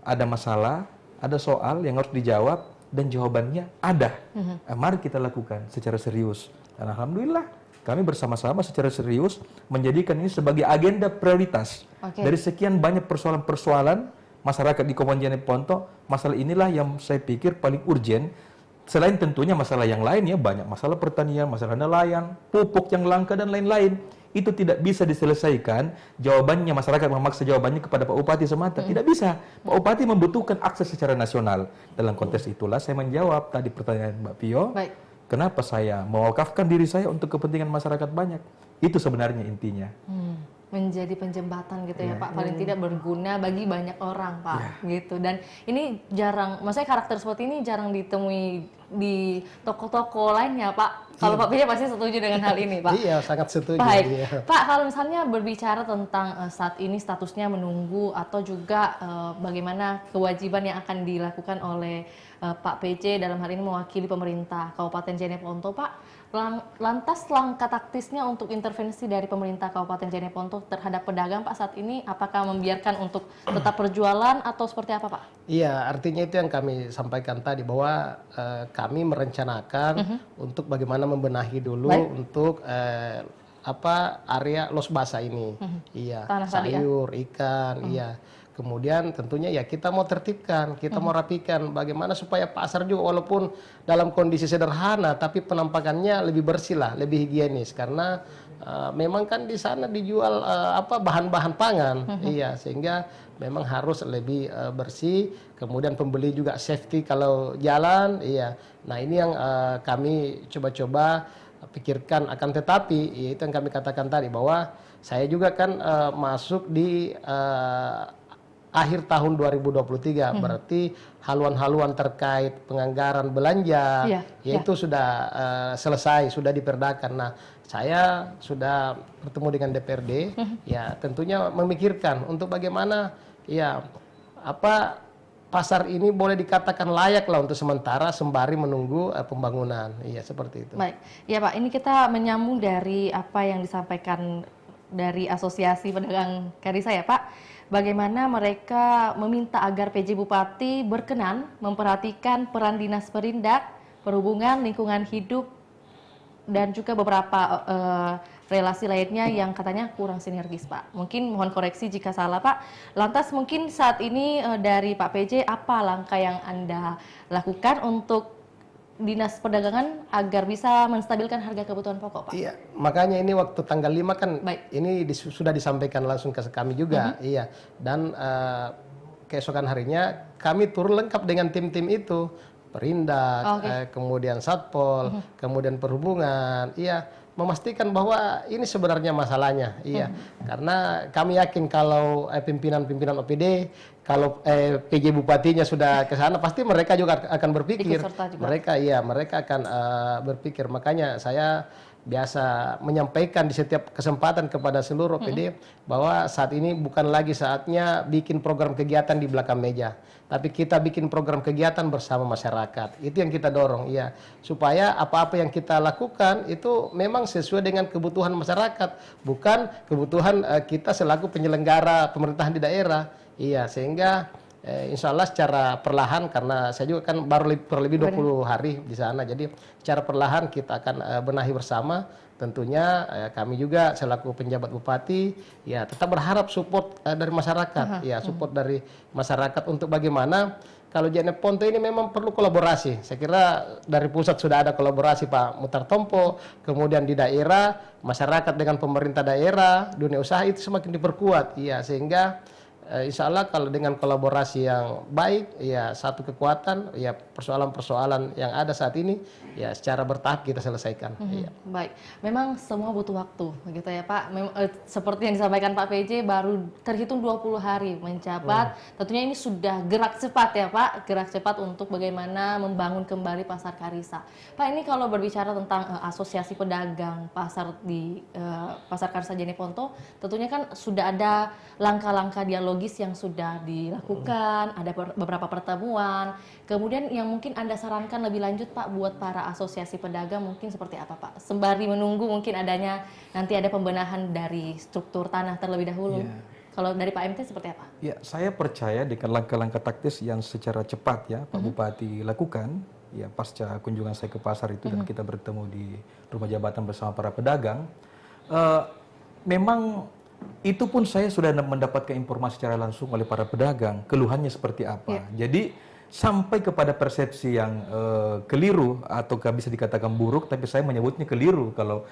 ada masalah, ada soal yang harus dijawab, dan jawabannya ada. Mari kita lakukan secara serius. Dan alhamdulillah, kami bersama-sama secara serius menjadikan ini sebagai agenda prioritas. Dari sekian banyak persoalan-persoalan masyarakat di Kabupaten Jeneponto, masalah inilah yang saya pikir paling urgent. Selain tentunya masalah yang lain ya, banyak masalah pertanian, masalah nelayan, pupuk yang langka, dan lain-lain. Itu tidak bisa diselesaikan, jawabannya masyarakat memaksa jawabannya kepada Pak Bupati semata. Tidak bisa. Pak Bupati membutuhkan akses secara nasional. Dalam konteks itulah saya menjawab tadi pertanyaan Mbak Pio. Kenapa saya mewakafkan diri saya untuk kepentingan masyarakat banyak? Itu sebenarnya intinya. Menjadi penjembatan gitu ya Pak, paling tidak berguna bagi banyak orang Pak, gitu. Dan ini jarang, maksudnya karakter seperti ini jarang ditemui di toko-toko lainnya Pak. Kalau Pak Pija pasti setuju dengan hal ini Pak. Iya, sangat setuju. Baik, Pak, kalau misalnya berbicara tentang saat ini statusnya menunggu atau juga bagaimana kewajiban yang akan dilakukan oleh Pak PJ dalam hal ini mewakili pemerintah Kabupaten Jeneponto Pak, lantas langkah taktisnya untuk intervensi dari pemerintah Kabupaten Jeneponto terhadap pedagang Pak saat ini, apakah membiarkan untuk tetap berjualan atau seperti apa Pak? Iya, artinya itu yang kami sampaikan tadi, bahwa kami merencanakan untuk bagaimana membenahi dulu untuk area los basa ini. Iya, sayur, ikan, iya. Kemudian tentunya ya kita mau tertibkan, kita mau rapikan bagaimana supaya pasar juga walaupun dalam kondisi sederhana tapi penampakannya lebih bersih lah, lebih higienis, karena memang kan di sana dijual bahan-bahan pangan, iya, sehingga memang harus lebih bersih. Kemudian pembeli juga safety kalau jalan, iya. Nah ini yang kami coba-coba pikirkan, akan tetapi ya itu yang kami katakan tadi, bahwa saya juga kan masuk di akhir tahun 2023, berarti haluan-haluan terkait penganggaran belanja itu sudah selesai, sudah diperdakan. Nah, saya sudah bertemu dengan DPRD, ya tentunya memikirkan untuk bagaimana ya pasar ini boleh dikatakan layak lah untuk sementara sembari menunggu pembangunan. Iya, seperti itu. Baik, ya Pak, ini kita menyambung dari apa yang disampaikan dari Asosiasi Pedagang Karisa ya Pak. Bagaimana mereka meminta agar PJ Bupati berkenan memperhatikan peran Dinas Perindak, Perhubungan, Lingkungan Hidup, dan juga beberapa relasi lainnya yang katanya kurang sinergis Pak. Mungkin mohon koreksi jika salah Pak. Lantas mungkin saat ini dari Pak PJ, apa langkah yang Anda lakukan untuk Dinas Perdagangan agar bisa menstabilkan harga kebutuhan pokok Pak? Iya, makanya ini waktu tanggal 5 kan ini sudah disampaikan langsung ke kami juga, iya. Dan keesokan harinya kami turun lengkap dengan tim-tim itu, Perindak, kemudian Satpol, kemudian Perhubungan, iya, memastikan bahwa ini sebenarnya masalahnya, iya. Karena kami yakin kalau pimpinan-pimpinan OPD, kalau PJ Bupatinya sudah ke sana, pasti mereka juga akan berpikir. Mereka akan berpikir. Makanya saya biasa menyampaikan di setiap kesempatan kepada seluruh OPD bahwa saat ini bukan lagi saatnya bikin program kegiatan di belakang meja, tapi kita bikin program kegiatan bersama masyarakat. Itu yang kita dorong, ya, supaya apa-apa yang kita lakukan itu memang sesuai dengan kebutuhan masyarakat, bukan kebutuhan kita selaku penyelenggara pemerintahan di daerah. Iya, sehingga insya Allah secara perlahan, karena saya juga kan baru lebih 20 hari di sana, jadi secara perlahan kita akan benahi bersama. Tentunya kami juga selaku penjabat bupati ya tetap berharap support dari masyarakat, ya support dari masyarakat untuk bagaimana kalau Jeneponto ini memang perlu kolaborasi. Saya kira dari pusat sudah ada kolaborasi Pak Mutar Tompo, kemudian di daerah masyarakat dengan pemerintah daerah, dunia usaha itu semakin diperkuat, ya, sehingga insya Allah kalau dengan kolaborasi yang baik, ya satu kekuatan, ya persoalan-persoalan yang ada saat ini, ya secara bertahap kita selesaikan. Iya. Baik, memang semua butuh waktu, begitu ya Pak. Seperti yang disampaikan Pak PJ, baru terhitung 20 hari menjabat. Tentunya ini sudah gerak cepat ya Pak, gerak cepat untuk bagaimana membangun kembali Pasar Karisa. Pak, ini kalau berbicara tentang asosiasi pedagang pasar di Pasar Karisa Jeneponto, tentunya kan sudah ada langkah-langkah dialogis yang sudah dilakukan, ada beberapa pertemuan. Kemudian yang mungkin Anda sarankan lebih lanjut Pak buat para asosiasi pedagang mungkin seperti apa Pak? Sembari menunggu mungkin adanya nanti ada pembenahan dari struktur tanah terlebih dahulu. Kalau dari Pak MT seperti apa? Ya, saya percaya dengan langkah-langkah taktis yang secara cepat ya Pak Bupati lakukan, ya pasca kunjungan saya ke pasar itu dan kita bertemu di rumah jabatan bersama para pedagang. Memang itu pun saya sudah mendapatkan informasi secara langsung oleh para pedagang, keluhannya seperti apa. Jadi sampai kepada persepsi yang keliru atau bisa dikatakan buruk, tapi saya menyebutnya keliru kalau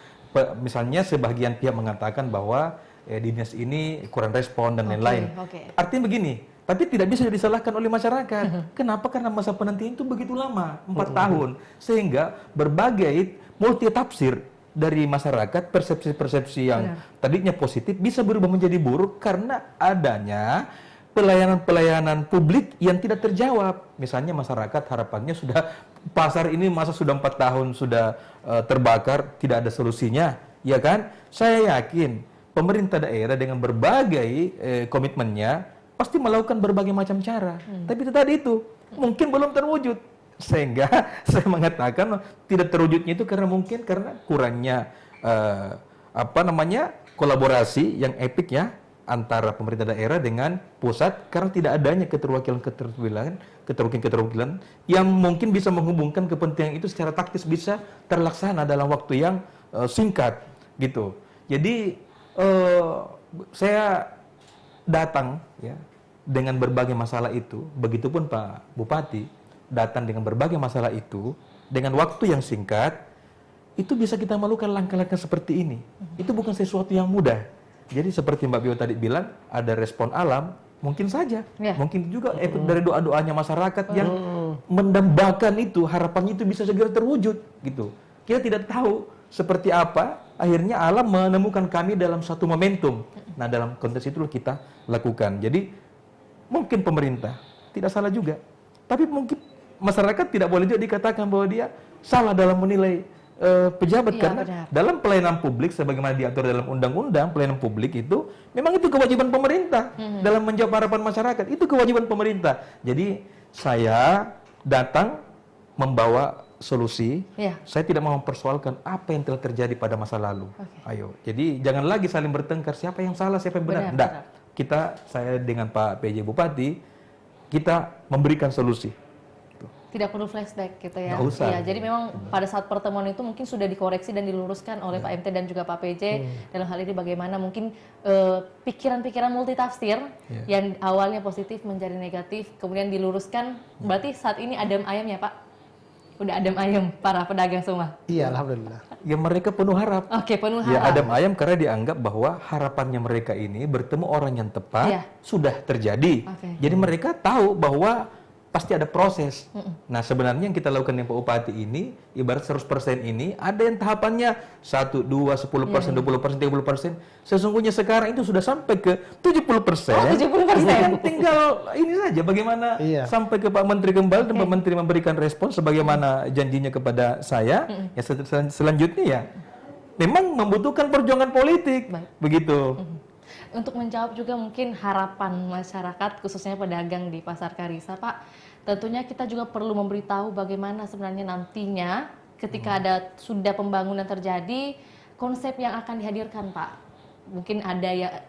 misalnya sebagian pihak mengatakan bahwa dinas ini kurang respon dan lain-lain. Artinya begini, tapi tidak bisa disalahkan oleh masyarakat. Kenapa? Karena masa penantian itu begitu lama, 4 tahun, sehingga berbagai multi tafsir dari masyarakat, persepsi-persepsi yang tadinya positif bisa berubah menjadi buruk karena adanya pelayanan-pelayanan publik yang tidak terjawab. Misalnya masyarakat harapannya sudah pasar ini masa sudah 4 tahun sudah terbakar, tidak ada solusinya, ya kan? Saya yakin pemerintah daerah dengan berbagai komitmennya pasti melakukan berbagai macam cara. Tapi itu tadi itu mungkin belum terwujud. Sehingga saya mengatakan tidak terwujudnya itu karena mungkin karena kurangnya kolaborasi yang epik ya antara pemerintah daerah dengan pusat karena tidak adanya keterwakilan yang mungkin bisa menghubungkan kepentingan itu secara taktis bisa terlaksana dalam waktu yang singkat gitu. Jadi saya datang ya dengan berbagai masalah itu, begitupun Pak Bupati datang dengan berbagai masalah itu dengan waktu yang singkat, itu bisa kita melakukan langkah-langkah seperti ini. Itu bukan sesuatu yang mudah. Jadi seperti Mbak Bio tadi bilang, ada respon alam, mungkin saja. Mungkin juga efek dari doa-doanya masyarakat yang mendambakan itu, harapannya itu bisa segera terwujud gitu. Kita tidak tahu seperti apa, akhirnya alam menemukan kami dalam satu momentum. Nah, dalam konteks itu kita lakukan. Jadi mungkin pemerintah tidak salah juga. Tapi mungkin masyarakat tidak boleh juga dikatakan bahwa dia salah dalam menilai pejabat karena dalam pelayanan publik sebagaimana diatur dalam undang-undang pelayanan publik itu memang itu kewajiban pemerintah dalam menjawab harapan masyarakat, itu kewajiban pemerintah. Jadi saya datang membawa solusi. Saya tidak mau mempersoalkan apa yang telah terjadi pada masa lalu. Ayo, jadi jangan lagi saling bertengkar siapa yang salah siapa yang benar. Enggak. Saya dengan Pak PJ Bupati kita memberikan solusi. Tidak perlu flashback gitu ya. Nggak usah. Iya, jadi memang pada saat pertemuan itu mungkin sudah dikoreksi dan diluruskan oleh Pak MT dan juga Pak PJ dalam hal ini bagaimana mungkin pikiran-pikiran multitafsir yang awalnya positif menjadi negatif, kemudian diluruskan. Berarti saat ini adem ayam ya Pak? Udah adem ayam para pedagang semua? Iya, alhamdulillah. Ya mereka penuh harap. Oke, penuh harap. Ya adem ayam karena dianggap bahwa harapannya mereka ini bertemu orang yang tepat sudah terjadi. Jadi mereka tahu bahwa pasti ada proses. Nah, sebenarnya yang kita lakukan dengan Pak Bupati ini, ibarat 100% ini, ada yang tahapannya 1, 2, 10%, 20%, 30%. Sesungguhnya sekarang itu sudah sampai ke 70%. Oh, 70%. Tinggal ini saja bagaimana sampai ke Pak Menteri kembali dan Pak Menteri memberikan respon sebagaimana janjinya kepada saya. Ya selanjutnya ya, memang membutuhkan perjuangan politik. Begitu. Untuk menjawab juga mungkin harapan masyarakat khususnya pedagang di Pasar Karisa, Pak, tentunya kita juga perlu memberitahu bagaimana sebenarnya nantinya ketika ada sudah pembangunan terjadi, konsep yang akan dihadirkan, Pak. Mungkin ada ya,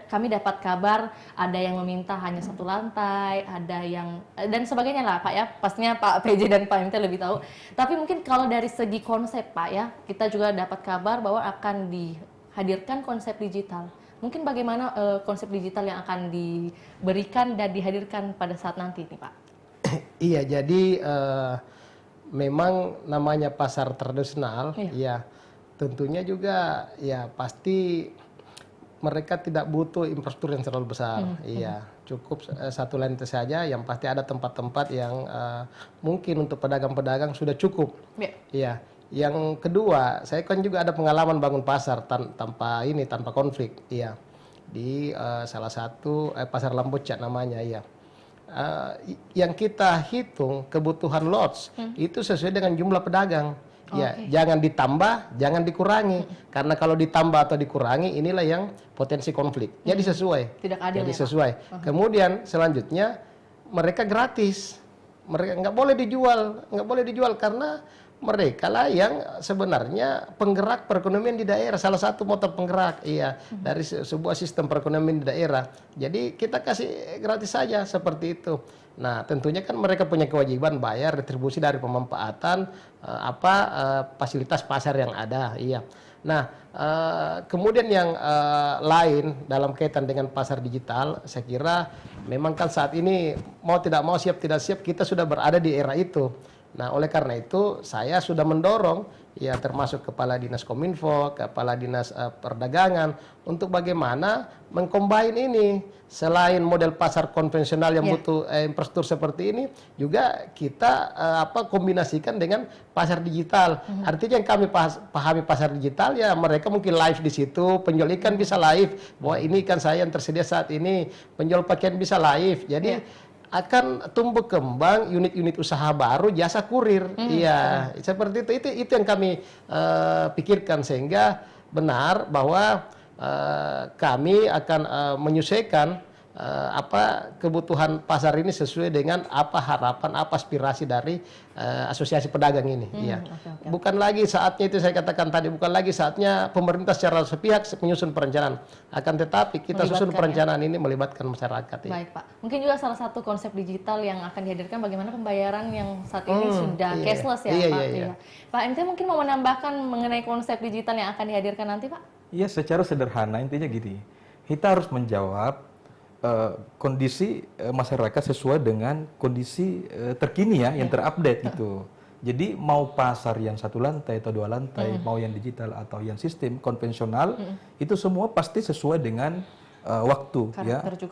kami dapat kabar ada yang meminta hanya 1 lantai, ada yang dan sebagainya lah, Pak ya. Pastinya Pak PJ dan Pak MT lebih tahu. Tapi mungkin kalau dari segi konsep, Pak ya, kita juga dapat kabar bahwa akan dihadirkan konsep digital. Mungkin bagaimana konsep digital yang akan diberikan dan dihadirkan pada saat nanti nih Pak? Iya, jadi memang namanya pasar tradisional, ya tentunya juga ya pasti mereka tidak butuh infrastruktur yang terlalu besar. Iya, cukup satu lantai saja. Yang pasti ada tempat-tempat yang mungkin untuk pedagang-pedagang sudah cukup. Iya. Yang kedua, saya kan juga ada pengalaman bangun pasar tanpa konflik. Iya. Di salah satu pasar Lambocat namanya. Iya. Yang kita hitung kebutuhan lots itu sesuai dengan jumlah pedagang. Ya, jangan ditambah, jangan dikurangi. Karena kalau ditambah atau dikurangi, inilah yang potensi konflik. Jadi sesuai. Tidak adil. Jadi ya, sesuai. Kemudian selanjutnya mereka gratis. Mereka nggak boleh dijual karena mereka lah yang sebenarnya penggerak perekonomian di daerah, salah satu motor penggerak, iya, dari sebuah sistem perekonomian di daerah. Jadi kita kasih gratis saja seperti itu. Nah, tentunya kan mereka punya kewajiban bayar retribusi dari pemanfaatan fasilitas pasar yang ada, iya. Nah, kemudian yang lain dalam kaitan dengan pasar digital, saya kira memang kan saat ini mau tidak mau, siap tidak siap, kita sudah berada di era itu. Nah, oleh karena itu saya sudah mendorong ya termasuk Kepala Dinas Kominfo, Kepala Dinas Perdagangan untuk bagaimana mengcombine ini. Selain model pasar konvensional yang butuh infrastruktur seperti ini, juga kita kombinasikan dengan pasar digital. Artinya yang kami pahami pasar digital ya mereka mungkin live di situ, penjual ikan bisa live, bahwa ini ikan saya yang tersedia saat ini, penjual pakaian bisa live. Jadi akan tumbuh kembang unit-unit usaha baru jasa kurir. Iya, seperti itu. Itu yang kami pikirkan, sehingga benar bahwa kami akan menyesuaikan kebutuhan pasar ini sesuai dengan apa harapan, apa aspirasi dari asosiasi pedagang ini. Iya. Bukan lagi saatnya, itu saya katakan tadi, bukan lagi saatnya pemerintah secara sepihak menyusun perencanaan. Akan tetapi kita susun perencanaan ini melibatkan masyarakat. Baik, Pak. Mungkin juga salah satu konsep digital yang akan dihadirkan bagaimana pembayaran yang saat ini sudah cashless ya, Pak. Iya. Pak MT mungkin mau menambahkan mengenai konsep digital yang akan dihadirkan nanti, Pak? Iya, secara sederhana intinya gini. Kita harus menjawab kondisi masyarakat sesuai dengan kondisi terkini ya, yang terupdate gitu. Jadi mau pasar yang satu lantai atau dua lantai, mau yang digital atau yang sistem konvensional, itu semua pasti sesuai dengan waktu,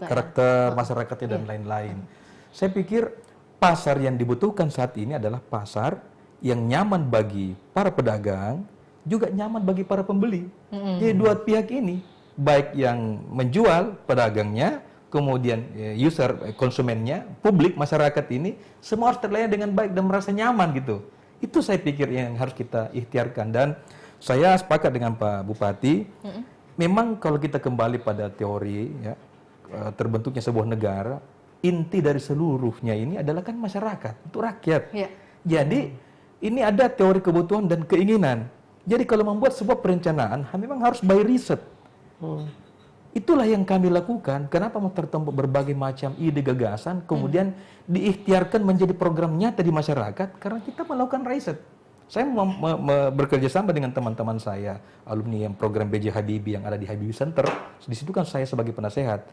karakter masyarakatnya dan lain-lain. Saya pikir pasar yang dibutuhkan saat ini adalah pasar yang nyaman bagi para pedagang, juga nyaman bagi para pembeli. Jadi dua pihak ini, baik yang menjual pedagangnya, kemudian user, konsumennya, publik, masyarakat ini, semua harus terlayani dengan baik dan merasa nyaman gitu. Itu saya pikir yang harus kita ikhtiarkan. Dan saya sepakat dengan Pak Bupati, memang kalau kita kembali pada teori ya, terbentuknya sebuah negara, inti dari seluruhnya ini adalah kan masyarakat, untuk rakyat. Jadi ini ada teori kebutuhan dan keinginan. Jadi kalau membuat sebuah perencanaan, memang harus by riset. Itulah yang kami lakukan. Kenapa tertumpuk berbagai macam ide gagasan, kemudian diikhtiarkan menjadi program nyata di masyarakat, karena kita melakukan riset. Saya bekerja sama dengan teman-teman saya, alumni yang program B.J. Habibie yang ada di Habibie Center. Di situ kan saya sebagai penasehat.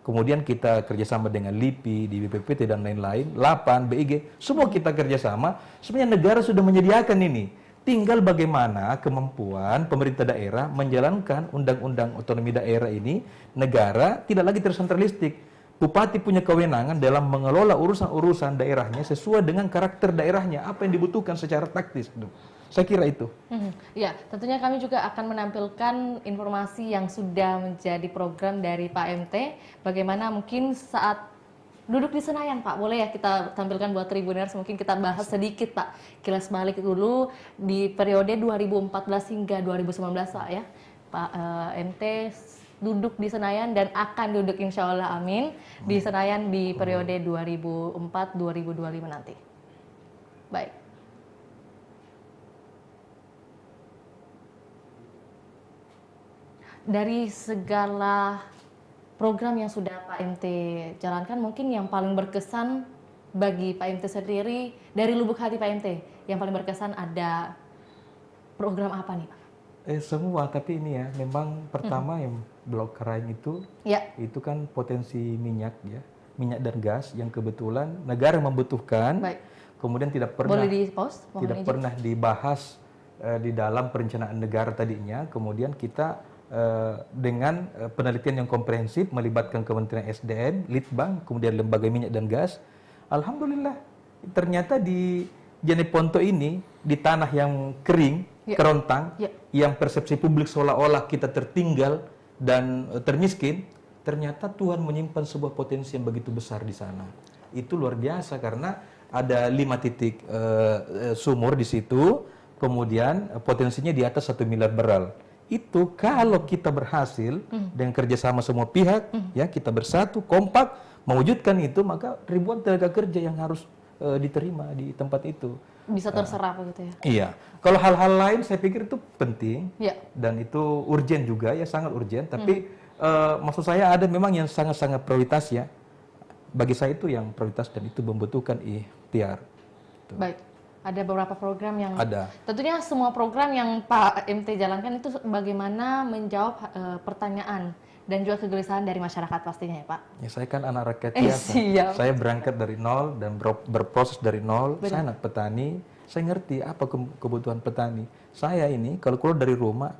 Kemudian kita kerjasama dengan LIPI, di BPPT dan lain-lain, LAPAN, BIG, semua kita kerjasama. Sebenarnya negara sudah menyediakan ini. Tinggal bagaimana kemampuan pemerintah daerah menjalankan undang-undang otonomi daerah ini, negara tidak lagi tersentralistik. Bupati punya kewenangan dalam mengelola urusan-urusan daerahnya sesuai dengan karakter daerahnya, apa yang dibutuhkan secara taktis. Saya kira itu. Ya, tentunya kami juga akan menampilkan informasi yang sudah menjadi program dari Pak MT, bagaimana mungkin saat duduk di Senayan, Pak, boleh ya kita tampilkan buat Tribuners, mungkin kita bahas sedikit, Pak, kilas balik dulu di periode 2014 hingga 2019, Pak, ya. Pak MT duduk di Senayan dan akan duduk insya Allah, amin, di Senayan di periode 2004-2025 nanti. Baik. Dari segala program yang sudah Pak MT jalankan, mungkin yang paling berkesan bagi Pak MT sendiri, dari lubuk hati Pak MT, yang paling berkesan ada program apa nih, Pak? Semua, tapi ini ya, memang pertama yang Blok Karaing itu kan potensi minyak ya, minyak dan gas yang kebetulan negara membutuhkan. Baik. Kemudian tidak pernah pernah dibahas di dalam perencanaan negara tadinya. Kemudian kita dengan penelitian yang komprehensif melibatkan Kementerian SDM, Litbang, kemudian Lembaga Minyak dan Gas. Alhamdulillah, ternyata di Jeneponto ini, di tanah yang kering, kerontang, yang persepsi publik seolah-olah kita tertinggal dan termiskin, ternyata Tuhan menyimpan sebuah potensi yang begitu besar di sana. Itu luar biasa karena ada 5 titik sumur di situ, kemudian potensinya di atas 1 miliar barrel. Itu kalau kita berhasil dengan kerjasama semua pihak, ya kita bersatu, kompak, mewujudkan itu, maka ribuan tenaga kerja yang harus diterima di tempat itu. Bisa terserap begitu ya? Iya. Kalau hal-hal lain saya pikir itu penting, Ya. dan itu urgent juga, ya sangat urgent. Tapi maksud saya ada memang yang sangat-sangat prioritas ya. Bagi saya itu yang prioritas dan itu membutuhkan ikhtiar. Baik. Ada beberapa program yang Ada. tentunya semua program yang Pak MT jalankan itu bagaimana menjawab pertanyaan dan juga kegelisahan dari masyarakat pastinya ya Pak. Ya saya kan anak rakyat biasa. Siap. Saya berangkat dari nol dan berproses dari nol. Saya anak petani. Saya ngerti apa kebutuhan petani. Saya ini kalau keluar dari rumah,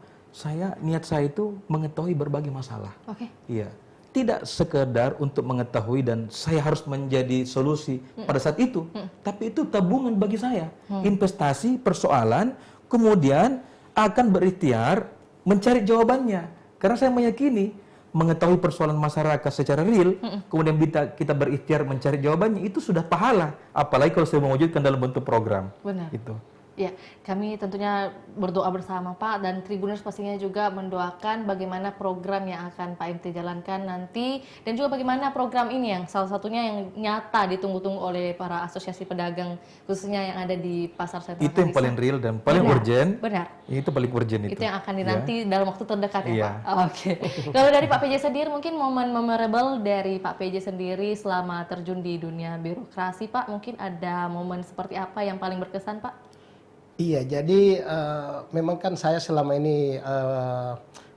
niat saya itu mengetahui berbagai masalah. Oke. Iya. Tidak sekedar untuk mengetahui dan saya harus menjadi solusi pada saat itu, tapi itu tabungan bagi saya, investasi, persoalan, kemudian akan berikhtiar mencari jawabannya. Karena saya meyakini mengetahui persoalan masyarakat secara real, kemudian kita berikhtiar mencari jawabannya, itu sudah pahala. Apalagi kalau saya mewujudkan dalam bentuk program. Benar. Itu. Ya, kami tentunya berdoa bersama Pak dan Tribuners pastinya juga mendoakan bagaimana program yang akan Pak MT jalankan nanti dan juga bagaimana program ini yang salah satunya yang nyata ditunggu-tunggu oleh para asosiasi pedagang khususnya yang ada di Pasar Sentral. Itu yang paling real dan paling urgent. Benar. Itu paling urgent itu. Itu yang akan dinanti dalam waktu terdekat ya Iya. Pak. Oke. Kalau dari Pak PJ sendiri mungkin momen memorable dari Pak PJ sendiri selama terjun di dunia birokrasi Pak, mungkin ada momen seperti apa yang paling berkesan Pak? Iya, jadi memang kan saya selama ini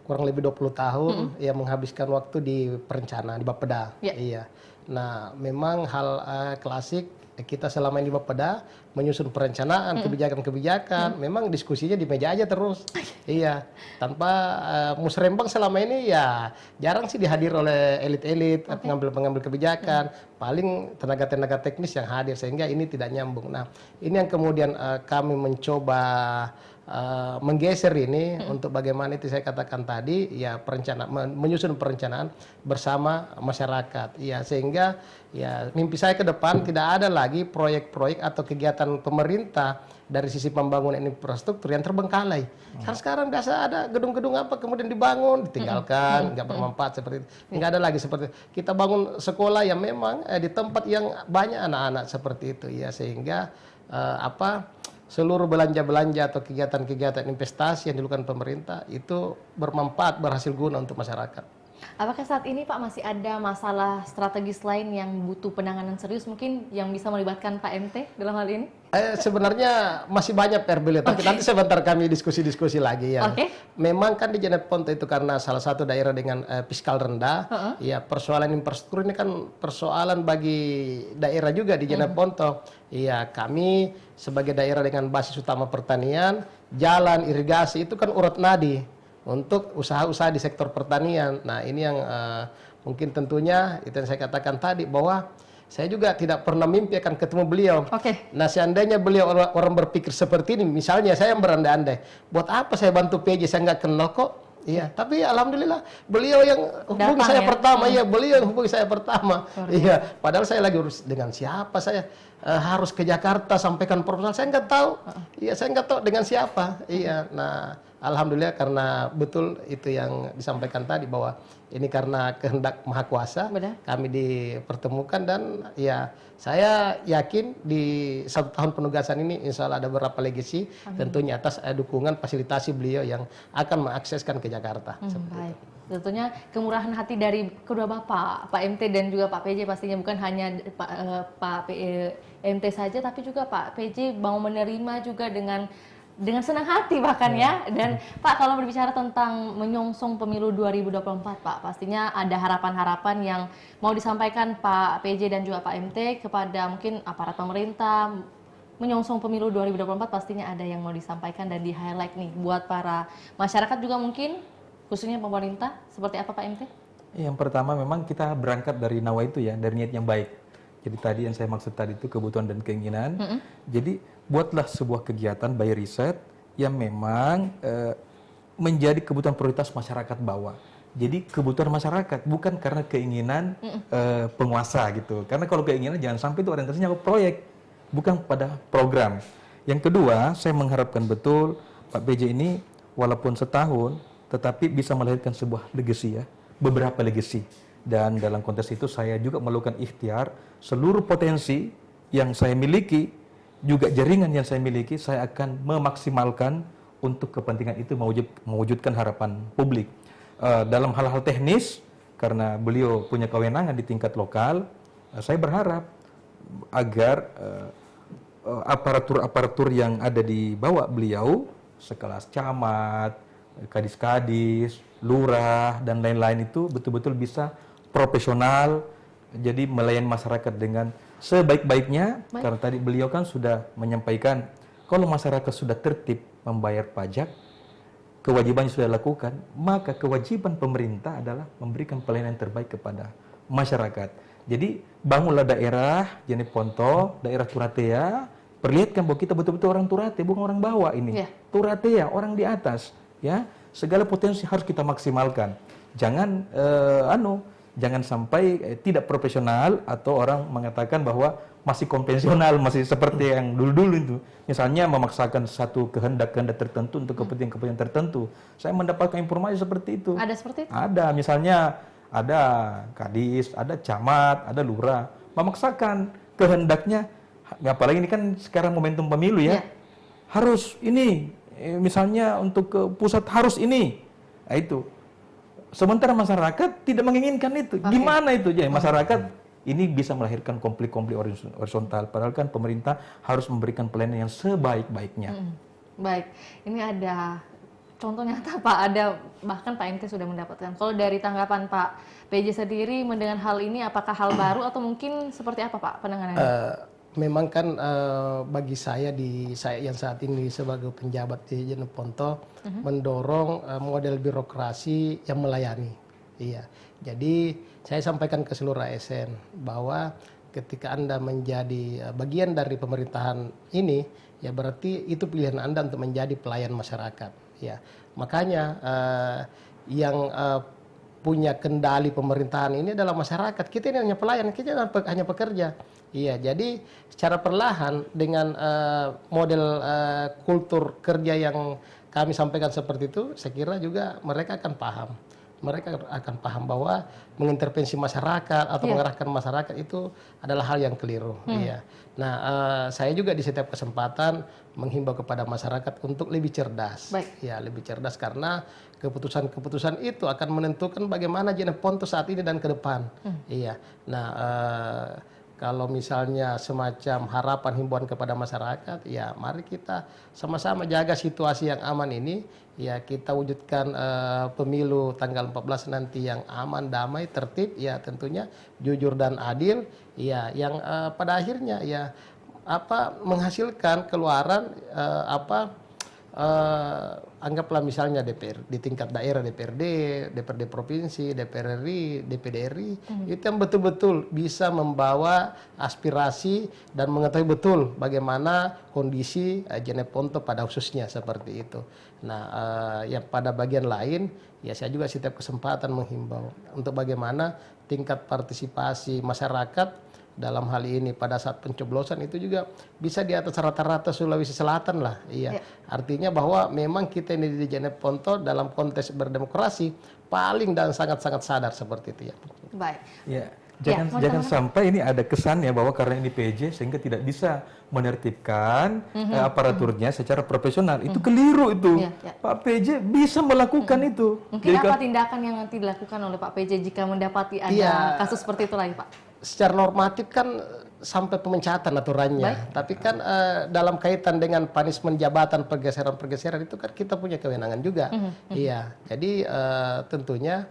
kurang lebih 20 tahun ya menghabiskan waktu di perencanaan di Bapeda. Iya. Nah, memang hal klasik kita selama ini di Bapeda menyusun perencanaan kebijakan-kebijakan, memang diskusinya di meja aja terus. Iya, tanpa musrembang selama ini ya jarang sih dihadir oleh elit-elit, pengambil-pengambil kebijakan, paling tenaga-tenaga teknis yang hadir sehingga ini tidak nyambung. Nah, ini yang kemudian kami mencoba menggeser ini untuk bagaimana itu saya katakan tadi ya menyusun perencanaan bersama masyarakat ya sehingga ya mimpi saya ke depan tidak ada lagi proyek-proyek atau kegiatan pemerintah dari sisi pembangunan infrastruktur yang terbengkalai. Kan sekarang biasa ada gedung-gedung apa kemudian dibangun ditinggalkan nggak bermanfaat seperti itu. Nggak ada lagi seperti itu. Kita bangun sekolah yang memang di tempat yang banyak anak-anak seperti itu ya sehingga seluruh belanja-belanja atau kegiatan-kegiatan investasi yang dilakukan pemerintah itu bermanfaat, berhasil guna untuk masyarakat. Apakah saat ini Pak masih ada masalah strategis lain yang butuh penanganan serius mungkin yang bisa melibatkan Pak MT dalam hal ini? Sebenarnya masih banyak PR beliau, tapi nanti sebentar kami diskusi-diskusi lagi ya. Memang kan di Jeneponto itu karena salah satu daerah dengan fiskal rendah, ya persoalan infrastruktur ini kan persoalan bagi daerah juga di Jeneponto. Iya, kami sebagai daerah dengan basis utama pertanian, jalan, irigasi itu kan urat nadi untuk usaha-usaha di sektor pertanian. Nah, ini yang mungkin tentunya itu yang saya katakan tadi bahwa saya juga tidak pernah mimpi akan ketemu beliau. Nah, seandainya beliau orang berpikir seperti ini, misalnya saya yang berandai-andai, buat apa saya bantu PJ, saya nggak kenal kok. Iya, tapi alhamdulillah beliau yang hubungi saya pertama, iya beliau yang hubungi saya pertama. Iya, padahal saya lagi urus dengan siapa saya harus ke Jakarta sampaikan proposal, saya nggak tahu. Iya, saya nggak tahu dengan siapa. Iya, nah alhamdulillah karena betul itu yang disampaikan tadi bahwa ini karena kehendak Maha Kuasa kami dipertemukan dan ya saya yakin di 1 tahun penugasan ini insya Allah ada beberapa legacy tentunya atas dukungan fasilitasi beliau yang akan mengakseskan ke Jakarta. Baik. Tentunya kemurahan hati dari kedua Bapak, Pak MT dan juga Pak PJ pastinya bukan hanya Pak MT saja tapi juga Pak PJ mau menerima juga dengan senang hati bahkan ya. Dan Pak kalau berbicara tentang menyongsong pemilu 2024 Pak, pastinya ada harapan-harapan yang mau disampaikan Pak PJ dan juga Pak MT kepada mungkin aparat pemerintah menyongsong pemilu 2024 pastinya ada yang mau disampaikan dan di highlight nih buat para masyarakat juga mungkin khususnya pemerintah, seperti apa Pak MT? Yang pertama memang kita berangkat dari nawa itu ya, dari niat yang baik. Jadi tadi yang saya maksud tadi itu kebutuhan dan keinginan. Jadi buatlah sebuah kegiatan by riset yang memang menjadi kebutuhan prioritas masyarakat bawah. Jadi kebutuhan masyarakat bukan karena keinginan penguasa gitu. Karena kalau keinginan jangan sampai itu orientasinya ke proyek, bukan pada program. Yang kedua, saya mengharapkan betul Pak PJ ini walaupun setahun, tetapi bisa melahirkan sebuah legacy ya, beberapa legacy. Dan dalam konteks itu saya juga melakukan ikhtiar seluruh potensi yang saya miliki, juga jaringan yang saya miliki, saya akan memaksimalkan untuk kepentingan itu mewujudkan harapan publik. Dalam hal-hal teknis, karena beliau punya kewenangan di tingkat lokal, saya berharap agar aparatur-aparatur yang ada di bawah beliau, sekelas camat, kadis-kadis, lurah, dan lain-lain itu betul-betul bisa profesional, jadi melayani masyarakat dengan sebaik-baiknya. Karena tadi beliau kan sudah menyampaikan, kalau masyarakat sudah tertib membayar pajak, kewajibannya sudah dilakukan, maka kewajiban pemerintah adalah memberikan pelayanan terbaik kepada masyarakat. Jadi bangunlah daerah Jeneponto, daerah Turatea, perlihatkan bahwa kita betul-betul orang Turate, bukan orang bawah ini. Turatea, orang di atas, ya. Segala potensi harus kita maksimalkan. Jangan jangan sampai tidak profesional atau orang mengatakan bahwa masih konvensional, masih seperti yang dulu-dulu itu. Misalnya memaksakan satu kehendak-kehendak tertentu untuk kepentingan-kepentingan tertentu. Saya mendapatkan informasi seperti itu. Ada seperti itu? Ada, misalnya ada kadis, ada camat, ada lurah, memaksakan kehendaknya. Apalagi ini kan sekarang momentum pemilu ya. Harus ini, misalnya untuk ke pusat harus ini. Nah, itu. Sementara masyarakat tidak menginginkan itu. Gimana itu? Jadi masyarakat ini bisa melahirkan konflik-konflik horizontal. Padahal kan pemerintah harus memberikan pelayanan yang sebaik-baiknya. Baik, ini ada contoh nyata Pak, ada bahkan Pak MT sudah mendapatkan. Kalau dari tanggapan Pak PJ sendiri mendengar hal ini, apakah hal baru atau mungkin seperti apa Pak penanganannya? Memang kan bagi saya yang saat ini sebagai penjabat di Jeneponto mendorong model birokrasi yang melayani. Iya. Jadi saya sampaikan ke seluruh ASN bahwa ketika Anda menjadi bagian dari pemerintahan ini, ya berarti itu pilihan Anda untuk menjadi pelayan masyarakat. Ya, makanya yang punya kendali pemerintahan ini adalah masyarakat. Kita ini hanya pelayan, kita hanya pekerja. Iya, jadi secara perlahan dengan model kultur kerja yang kami sampaikan seperti itu, saya kira juga mereka akan paham. Mereka akan paham bahwa mengintervensi masyarakat atau mengarahkan masyarakat itu adalah hal yang keliru. Iya. Nah, saya juga di setiap kesempatan menghimbau kepada masyarakat untuk lebih cerdas. Ya, lebih cerdas karena keputusan-keputusan itu akan menentukan bagaimana Jeneponto saat ini dan ke depan. Iya. Nah, kalau misalnya semacam harapan himbauan kepada masyarakat, ya mari kita sama-sama jaga situasi yang aman ini. Ya kita wujudkan pemilu tanggal 14 nanti yang aman, damai, tertib, ya tentunya jujur dan adil. Ya yang pada akhirnya ya menghasilkan keluaran anggaplah misalnya DPR di tingkat daerah, DPRD provinsi, DPR RI, DPD RI, itu yang betul-betul bisa membawa aspirasi dan mengetahui betul bagaimana kondisi Jeneponto pada khususnya seperti itu. Nah, yang pada bagian lain, ya saya juga setiap kesempatan menghimbau untuk bagaimana tingkat partisipasi masyarakat dalam hal ini pada saat pencoblosan itu juga bisa di atas rata-rata Sulawesi Selatan lah. Iya. Artinya bahwa memang kita ini di Jeneponto dalam konteks berdemokrasi paling dan sangat-sangat sadar seperti itu ya. Baik. Ya, jangan sampai ini ada kesannya bahwa karena ini PJ sehingga tidak bisa menertibkan aparaturnya secara profesional. Itu keliru itu. Pak PJ bisa melakukan itu. Mungkin apa tindakan yang nanti dilakukan oleh Pak PJ jika mendapati ada kasus seperti itu lagi Pak? Secara normatif kan sampai pemecatan aturannya. Tapi kan dalam kaitan dengan punishment jabatan, pergeseran itu kan kita punya kewenangan juga. Iya. Jadi tentunya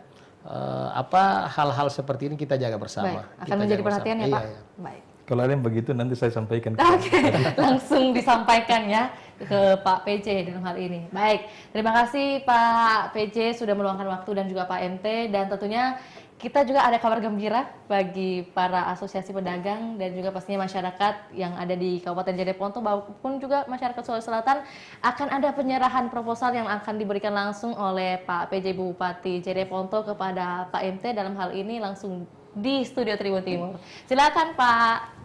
hal-hal seperti ini kita jaga bersama. Akan menjadi perhatian ya Pak. Baik. Kalau ada yang begitu nanti saya sampaikan. Oke, langsung disampaikan ya. ke Pak PJ dalam hal ini. Baik, terima kasih Pak PJ sudah meluangkan waktu dan juga Pak MT, dan tentunya kita juga ada kabar gembira bagi para asosiasi pedagang dan juga pastinya masyarakat yang ada di Kabupaten Jeneponto maupun juga masyarakat Sulawesi Selatan, akan ada penyerahan proposal yang akan diberikan langsung oleh Pak PJ Bupati Jeneponto kepada Pak MT dalam hal ini langsung di Studio Tribun Timur. Silakan Pak.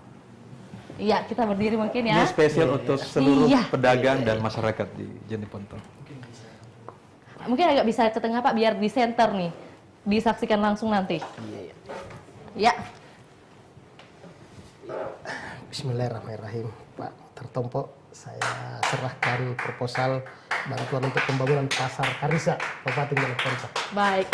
Iya, kita berdiri mungkin ya. Ini spesial untuk seluruh Iya. pedagang dan masyarakat di Jeneponto. Mungkin agak bisa ke tengah Pak, biar di center nih, disaksikan langsung nanti. Ya. Bismillahirrahmanirrahim. Pak Tertompo, saya serahkan proposal bantuan untuk pembangunan pasar Karisa, Kabupaten Jeneponto. Baik.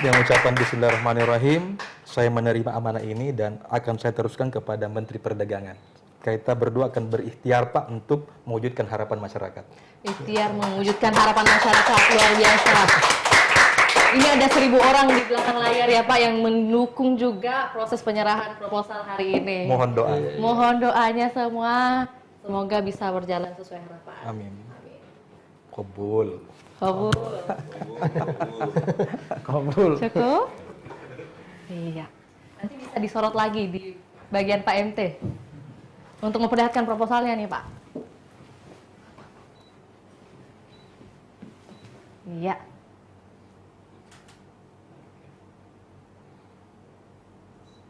Yang ucapan Bismillahirrahmanirrahim, saya menerima amanah ini dan akan saya teruskan kepada Menteri Perdagangan. Kita berdua akan berikhtiar Pak untuk mewujudkan harapan masyarakat. Ikhtiar mewujudkan harapan masyarakat, luar biasa. Ini ada 1.000 orang di belakang layar ya Pak yang mendukung juga proses penyerahan proposal hari ini. Mohon doa. Mohon doanya semua, semoga bisa berjalan sesuai harapan. Amin. Kabul. Kabul. Kabul. Cukup? Iya. Nanti bisa disorot lagi di bagian Pak MT untuk memperlihatkan proposalnya nih Pak. Iya.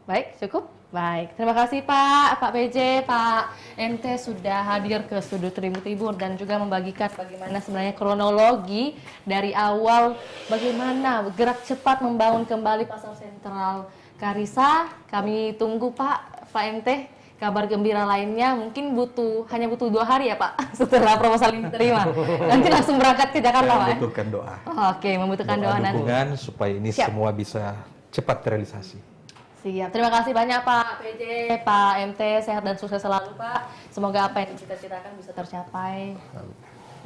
Baik, cukup? Baik, terima kasih Pak PJ, Pak MT sudah hadir ke Studio Tribun Timur dan juga membagikan bagaimana sebenarnya kronologi dari awal bagaimana gerak cepat membangun kembali pasar sentral Karisa. Kami tunggu Pak MT, kabar gembira lainnya mungkin hanya butuh 2 hari ya Pak setelah proposal ini diterima. Nanti langsung berangkat ke Jakarta Pak. Membutuhkan doa. Oke, membutuhkan doa nanti. Dukungan supaya ini Siap. semua bisa cepat terrealisasi. Siap, terima kasih banyak Pak PJ, Pak MT, sehat dan sukses selalu Pak. Semoga apa yang dicita-citakan bisa tercapai.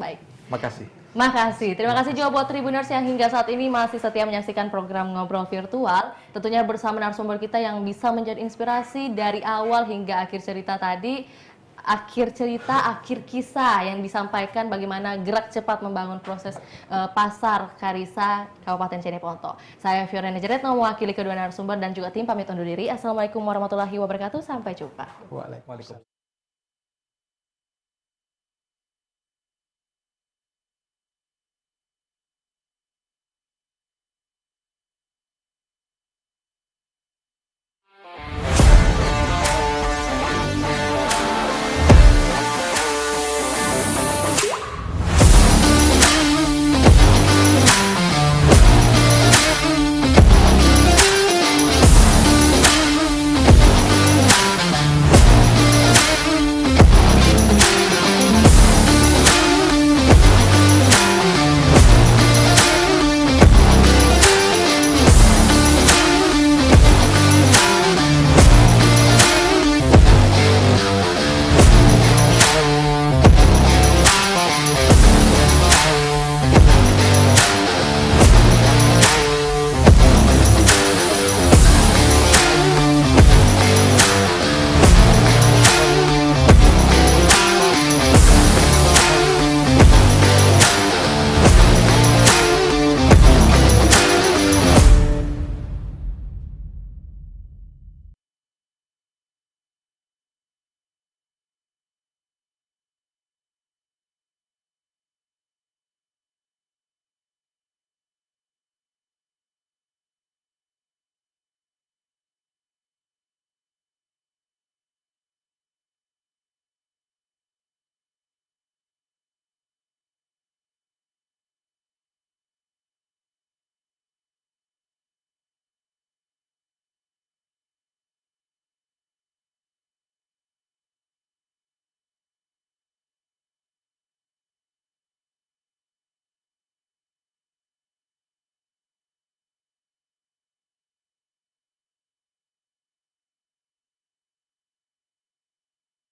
Baik, Makasih. makasih. Terima kasih juga buat Tribuners yang hingga saat ini masih setia menyaksikan program Ngobrol Virtual. Tentunya bersama narasumber kita yang bisa menjadi inspirasi dari awal hingga akhir cerita tadi. Akhir kisah yang disampaikan bagaimana gerak cepat membangun proses pasar Karisa Kabupaten Jeneponto. Saya Fiorena Jeretno mewakili kedua narasumber dan juga tim pamit undur diri. Assalamualaikum warahmatullahi wabarakatuh. Sampai jumpa. Waalaikumsalam.